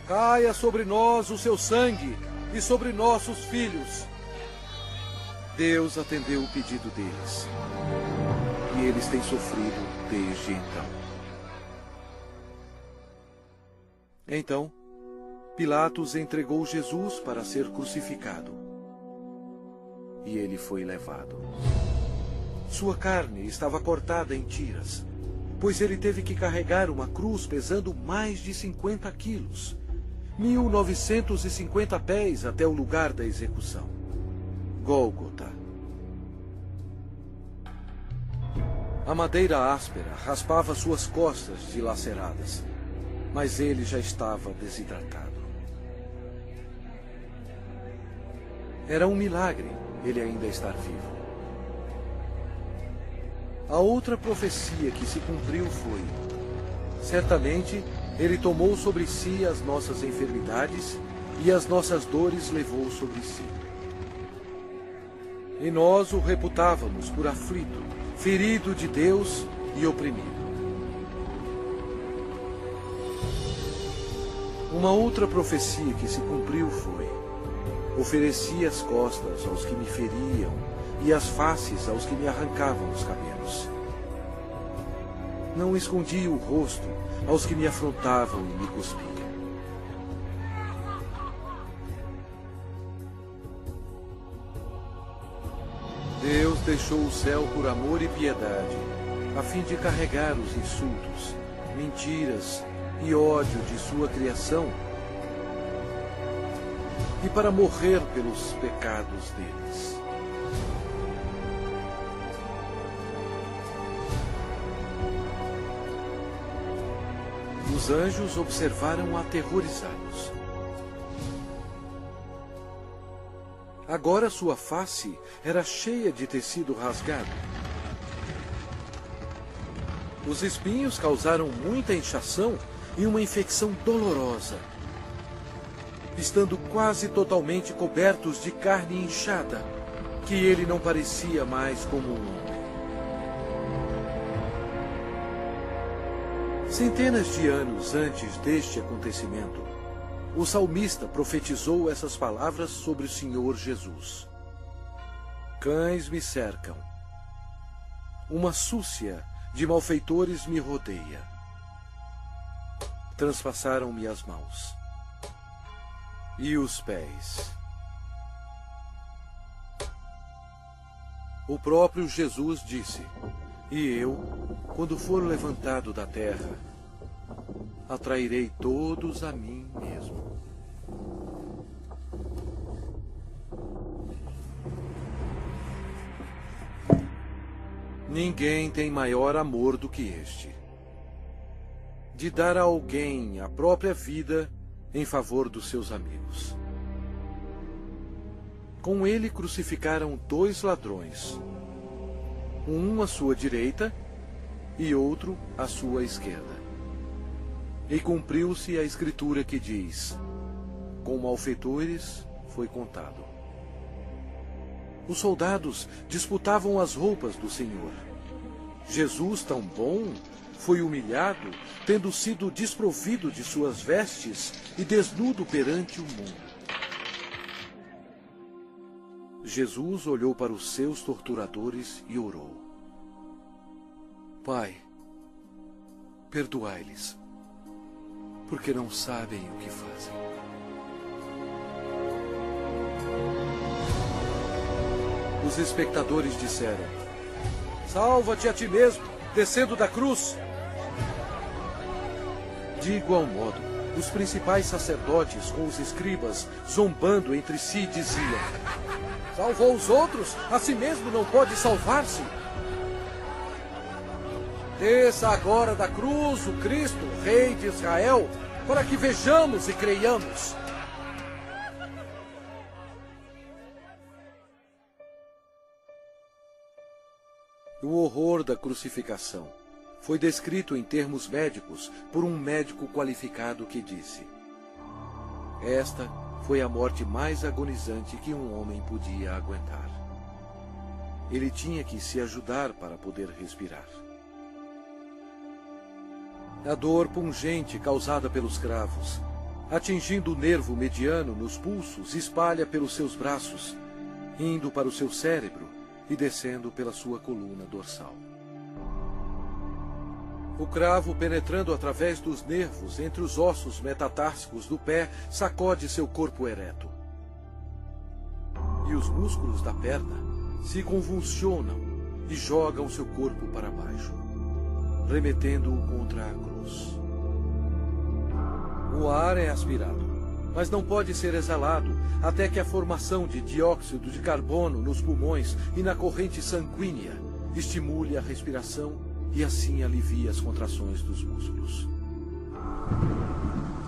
caia sobre nós o seu sangue e sobre nossos filhos. Deus atendeu o pedido deles, e eles têm sofrido desde então. Então, Pilatos entregou Jesus para ser crucificado, e ele foi levado. Sua carne estava cortada em tiras, pois ele teve que carregar uma cruz pesando mais de 50 quilos, 1950 pés até o lugar da execução, Gólgota. A madeira áspera raspava suas costas dilaceradas, mas ele já estava desidratado. Era um milagre ele ainda estar vivo. A outra profecia que se cumpriu foi: certamente ele tomou sobre si as nossas enfermidades e as nossas dores levou sobre si. E nós o reputávamos por aflito, ferido de Deus e oprimido. Uma outra profecia que se cumpriu foi: ofereci as costas aos que me feriam e as faces aos que me arrancavam os cabelos. Não escondi o rosto aos que me afrontavam e me cuspiam. Deus deixou o céu por amor e piedade, a fim de carregar os insultos, mentiras e ódio de sua criação, e para morrer pelos pecados deles. Os anjos observaram aterrorizados. Agora sua face era cheia de tecido rasgado. Os espinhos causaram muita inchação e uma infecção dolorosa, estando quase totalmente cobertos de carne inchada, que ele não parecia mais como um homem. Centenas de anos antes deste acontecimento, o salmista profetizou essas palavras sobre o Senhor Jesus. Cães me cercam. Uma súcia de malfeitores me rodeia. Transpassaram-me as mãos e os pés. O próprio Jesus disse: e eu, quando for levantado da terra, atrairei todos a mim mesmo. Ninguém tem maior amor do que este, de dar a alguém a própria vida em favor dos seus amigos. Com ele crucificaram 2 ladrões, um à sua direita e outro à sua esquerda. E cumpriu-se a escritura que diz: com malfeitores foi contado. Os soldados disputavam as roupas do Senhor. Jesus, tão bom, foi humilhado, tendo sido desprovido de suas vestes e desnudo perante o mundo. Jesus olhou para os seus torturadores e orou: Pai, perdoai-lhes, porque não sabem o que fazem. Os espectadores disseram: salva-te a ti mesmo, descendo da cruz. De igual modo, os principais sacerdotes com os escribas, zombando entre si, diziam: salvou os outros, a si mesmo não pode salvar-se. Desça agora da cruz o Cristo, Rei de Israel, para que vejamos e creiamos. O horror da crucificação foi descrito em termos médicos por um médico qualificado que disse: esta foi a morte mais agonizante que um homem podia aguentar. Ele tinha que se ajudar para poder respirar. A dor pungente causada pelos cravos, atingindo o nervo mediano nos pulsos, espalha pelos seus braços, indo para o seu cérebro e descendo pela sua coluna dorsal. O cravo, penetrando através dos nervos entre os ossos metatársicos do pé, sacode seu corpo ereto. E os músculos da perna se convulsionam e jogam seu corpo para baixo, remetendo-o contra a cruz. O ar é aspirado, mas não pode ser exalado até que a formação de dióxido de carbono nos pulmões e na corrente sanguínea estimule a respiração e assim alivie as contrações dos músculos.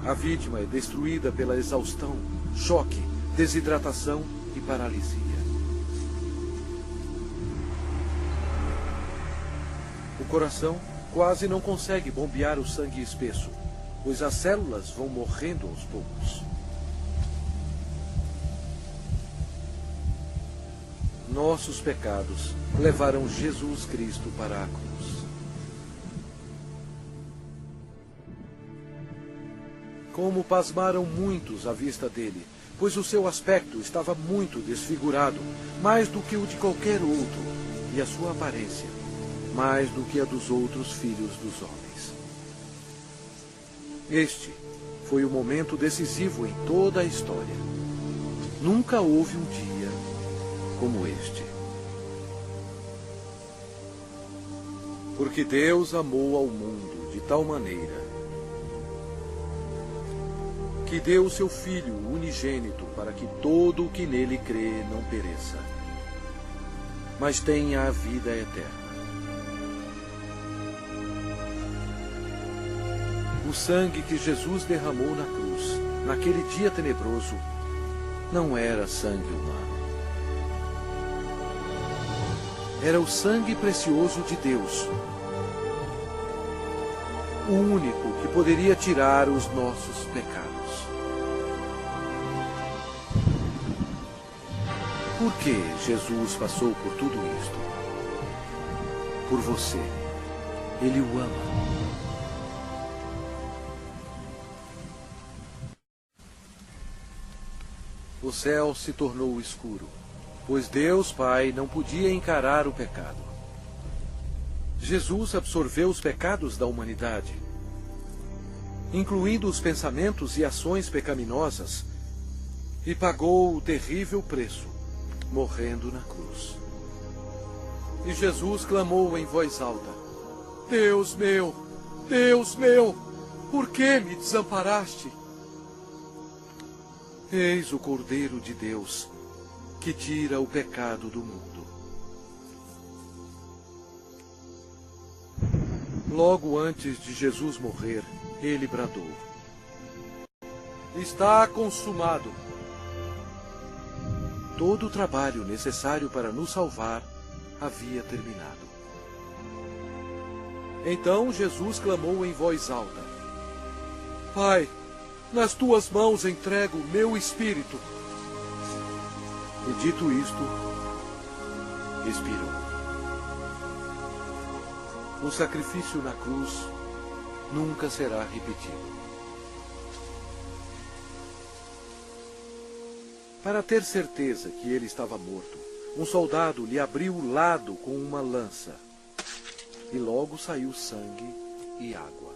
A vítima é destruída pela exaustão, choque, desidratação e paralisia. O coração quase não consegue bombear o sangue espesso, pois as células vão morrendo aos poucos. Nossos pecados levaram Jesus Cristo para a cruz. Como pasmaram muitos à vista dele, pois o seu aspecto estava muito desfigurado, mais do que o de qualquer outro, e a sua aparência, mais do que a dos outros filhos dos homens. Este foi o momento decisivo em toda a história. Nunca houve um dia como este. Porque Deus amou ao mundo de tal maneira que deu o seu Filho unigênito para que todo o que nele crê não pereça, mas tenha a vida eterna. O sangue que Jesus derramou na cruz, naquele dia tenebroso, não era sangue humano. Era o sangue precioso de Deus, o único que poderia tirar os nossos pecados. Por que Jesus passou por tudo isto? Por você. Ele o ama. o céu se tornou escuro, pois Deus Pai não podia encarar o pecado. Jesus absorveu os pecados da humanidade, incluindo os pensamentos e ações pecaminosas, e pagou o terrível preço, morrendo na cruz. E Jesus clamou em voz alta: Deus meu, por que me desamparaste? Eis o Cordeiro de Deus, que tira o pecado do mundo. Logo antes de Jesus morrer, ele bradou: Está consumado. Todo o trabalho necessário para nos salvar havia terminado. Então Jesus clamou em voz alta: Pai, nas tuas mãos entrego o meu espírito. E dito isto, expirou. O sacrifício na cruz nunca será repetido. Para ter certeza que ele estava morto, um soldado lhe abriu o lado com uma lança, e logo saiu sangue e água.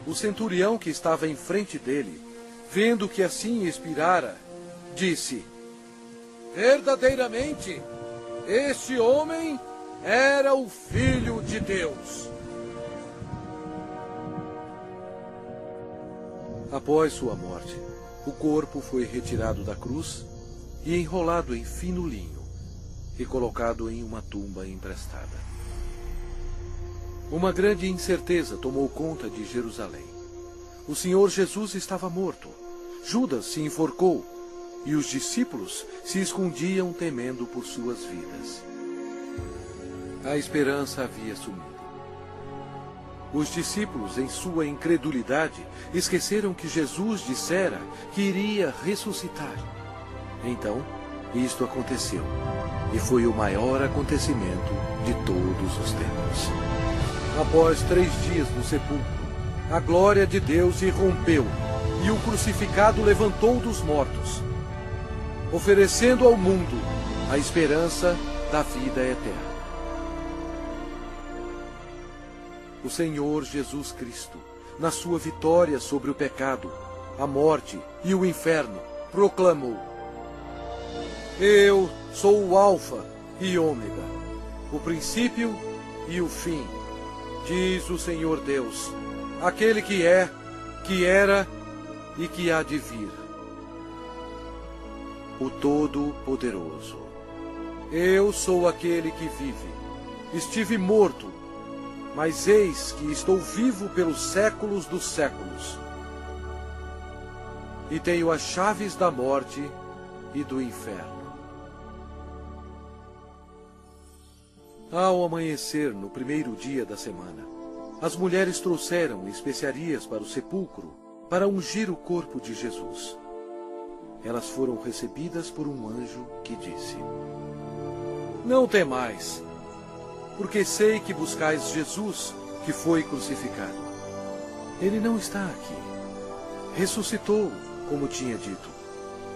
O centurião que estava em frente dele, vendo que assim expirara, disse: Verdadeiramente, este homem era o Filho de Deus. Após sua morte, o corpo foi retirado da cruz e enrolado em fino linho e colocado em uma tumba emprestada. Uma grande incerteza tomou conta de Jerusalém. O Senhor Jesus estava morto. Judas se enforcou e os discípulos se escondiam temendo por suas vidas. A esperança havia sumido. Os discípulos, em sua incredulidade, esqueceram que Jesus dissera que iria ressuscitar. Então, isto aconteceu, e foi o maior acontecimento de todos os tempos. Após 3 dias no sepulcro, a glória de Deus irrompeu, e o crucificado levantou dos mortos, oferecendo ao mundo a esperança da vida eterna. O Senhor Jesus Cristo, na sua vitória sobre o pecado, a morte e o inferno, proclamou: Eu sou o Alfa e Ômega, o princípio e o fim, diz o Senhor Deus, aquele que é, que era e que há de vir, o Todo-Poderoso. Eu sou aquele que vive. Estive morto, mas eis que estou vivo pelos séculos dos séculos. E tenho as chaves da morte e do inferno. Ao amanhecer, no primeiro dia da semana, as mulheres trouxeram especiarias para o sepulcro para ungir o corpo de Jesus. Elas foram recebidas por um anjo que disse: Não temais, porque sei que buscais Jesus, que foi crucificado. Ele não está aqui. Ressuscitou, como tinha dito.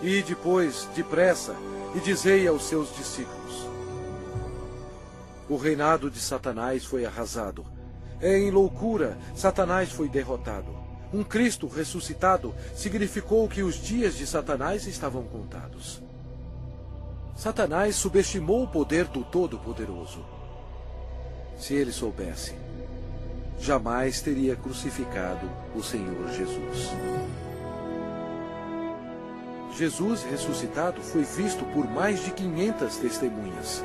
E depois, depressa, e dizei aos seus discípulos: O reinado de Satanás foi arrasado. Em loucura, Satanás foi derrotado. Um Cristo ressuscitado significou que os dias de Satanás estavam contados. Satanás subestimou o poder do Todo-Poderoso. Se ele soubesse, jamais teria crucificado o Senhor Jesus. Jesus ressuscitado foi visto por mais de 500 testemunhas.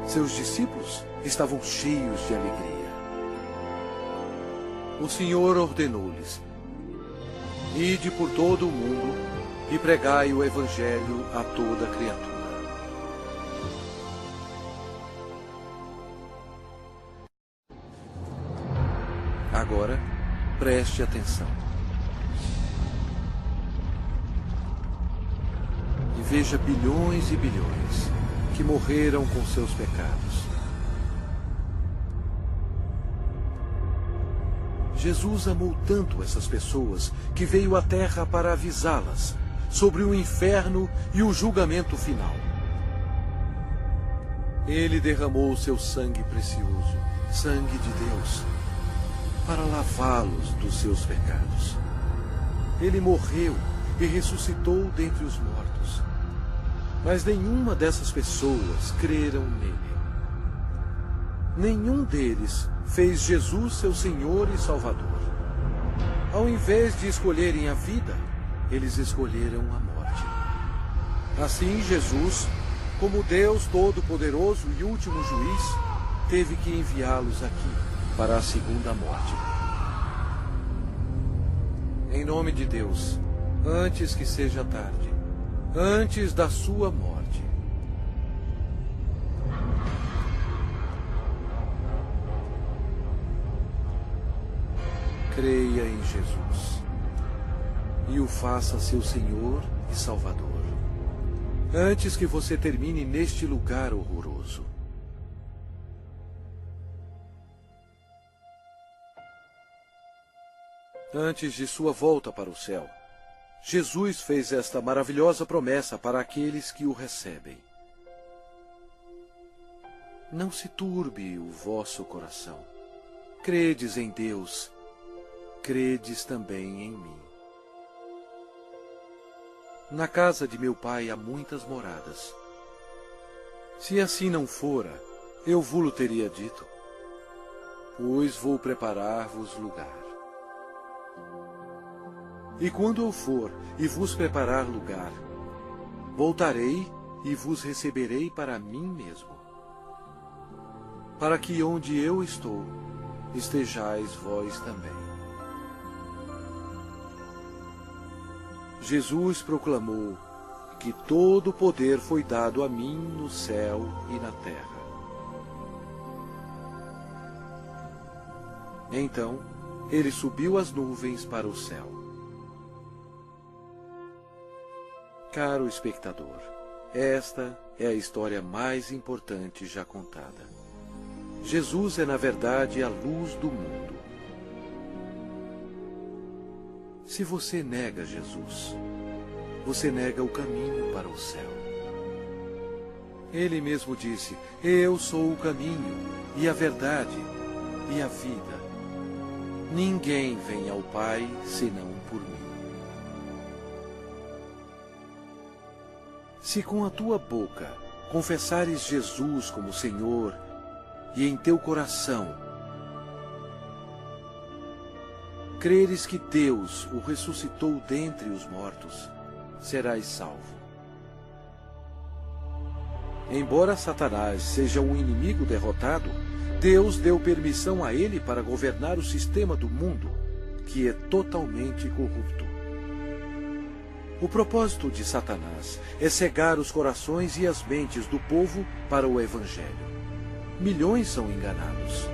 Seus discípulos estavam cheios de alegria. O Senhor ordenou-lhes: Ide por todo o mundo e pregai o Evangelho a toda criatura. Agora, preste atenção. E veja bilhões e bilhões que morreram com seus pecados. Jesus amou tanto essas pessoas que veio à Terra para avisá-las sobre o inferno e o julgamento final. Ele derramou seu sangue precioso, sangue de Deus, para lavá-los dos seus pecados. Ele morreu e ressuscitou dentre os mortos. Mas nenhuma dessas pessoas creram nele. Nenhum deles fez Jesus seu Senhor e Salvador. Ao invés de escolherem a vida, eles escolheram a morte. Assim, Jesus, como Deus Todo-Poderoso e último juiz, teve que enviá-los aqui para a segunda morte. Em nome de Deus, antes que seja tarde, antes da sua morte, creia em Jesus e o faça seu Senhor e Salvador, antes que você termine neste lugar horroroso. Antes de sua volta para o céu, Jesus fez esta maravilhosa promessa para aqueles que o recebem. Não se turbe o vosso coração. Credes em Deus, credes também em mim. Na casa de meu Pai há muitas moradas. Se assim não fora, eu vou-lo teria dito, pois vou preparar-vos lugar. E quando eu for e vos preparar lugar, voltarei e vos receberei para mim mesmo, para que onde eu estou, estejais vós também. Jesus proclamou que todo o poder foi dado a mim no céu e na terra. Então, ele subiu às nuvens para o céu. Caro espectador, esta é a história mais importante já contada. Jesus é, na verdade, a luz do mundo. Se você nega Jesus, você nega o caminho para o céu. Ele mesmo disse: eu sou o caminho, e a verdade, e a vida. Ninguém vem ao Pai senão por mim. Se com a tua boca confessares Jesus como Senhor e em teu coração creres que Deus o ressuscitou dentre os mortos, serás salvo. Embora Satanás seja um inimigo derrotado, Deus deu permissão a ele para governar o sistema do mundo, que é totalmente corrupto. O propósito de Satanás é cegar os corações e as mentes do povo para o Evangelho. Milhões são enganados.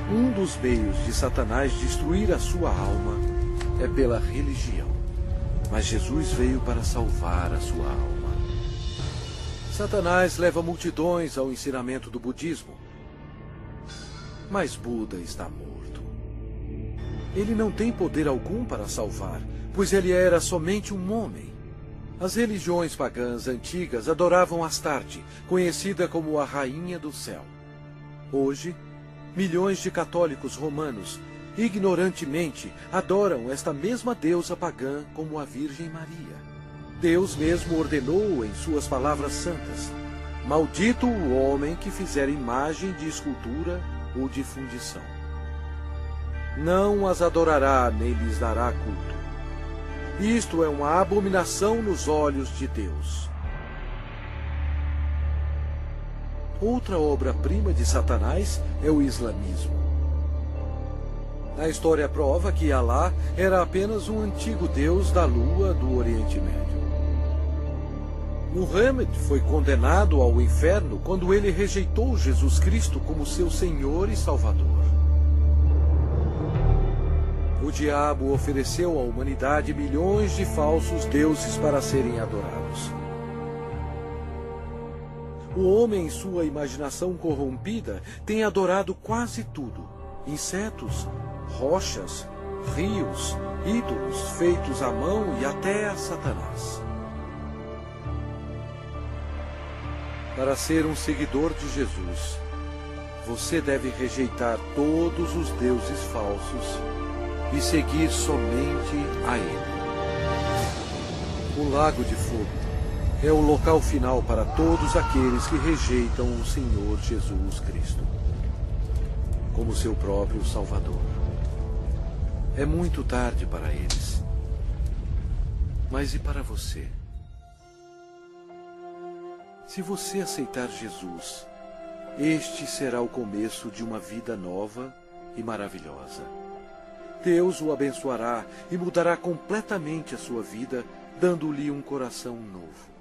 Um dos meios de Satanás destruir a sua alma é pela religião. Mas Jesus veio para salvar a sua alma. Satanás leva multidões ao ensinamento do budismo. Mas Buda está morto. Ele não tem poder algum para salvar, pois ele era somente um homem. As religiões pagãs antigas adoravam Astarte, conhecida como a Rainha do Céu. Hoje, milhões de católicos romanos, ignorantemente, adoram esta mesma deusa pagã como a Virgem Maria. Deus mesmo ordenou em suas palavras santas: maldito o homem que fizer imagem de escultura ou de fundição. Não as adorará nem lhes dará culto. Isto é uma abominação nos olhos de Deus. Outra obra-prima de Satanás é o islamismo. A história prova que Alá era apenas um antigo deus da lua do Oriente Médio. Muhammad foi condenado ao inferno quando ele rejeitou Jesus Cristo como seu Senhor e Salvador. O diabo ofereceu à humanidade milhões de falsos deuses para serem adorados. O homem, em sua imaginação corrompida, tem adorado quase tudo, insetos, rochas, rios, ídolos feitos à mão e até a Satanás. Para ser um seguidor de Jesus, você deve rejeitar todos os deuses falsos e seguir somente a Ele. O Lago de Fogo é o local final para todos aqueles que rejeitam o Senhor Jesus Cristo como seu próprio Salvador. É muito tarde para eles. Mas e para você? Se você aceitar Jesus, este será o começo de uma vida nova e maravilhosa. Deus o abençoará e mudará completamente a sua vida, dando-lhe um coração novo.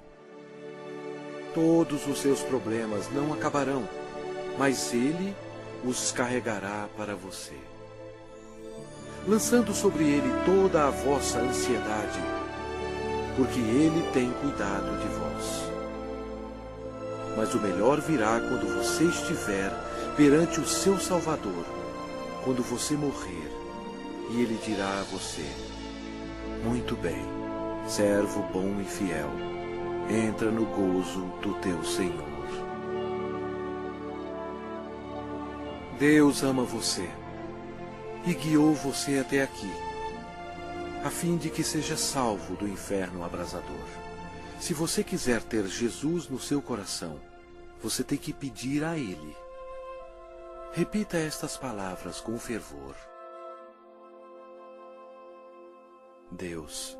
Todos os seus problemas não acabarão, mas Ele os carregará para você, lançando sobre Ele toda a vossa ansiedade, porque Ele tem cuidado de vós. Mas o melhor virá quando você estiver perante o seu Salvador, quando você morrer, e Ele dirá a você: muito bem, servo bom e fiel, entra no gozo do teu Senhor. Deus ama você e guiou você até aqui, a fim de que seja salvo do inferno abrasador. Se você quiser ter Jesus no seu coração, você tem que pedir a Ele. Repita estas palavras com fervor. Deus,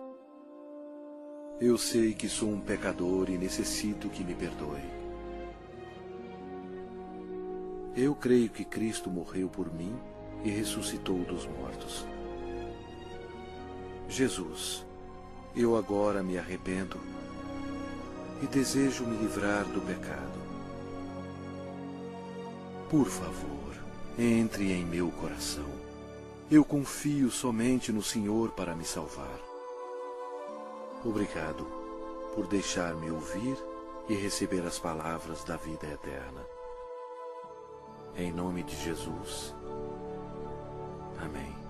eu sei que sou um pecador e necessito que me perdoe. Eu creio que Cristo morreu por mim e ressuscitou dos mortos. Jesus, eu agora me arrependo e desejo me livrar do pecado. Por favor, entre em meu coração. Eu confio somente no Senhor para me salvar. Obrigado por deixar-me ouvir e receber as palavras da vida eterna. Em nome de Jesus. Amém.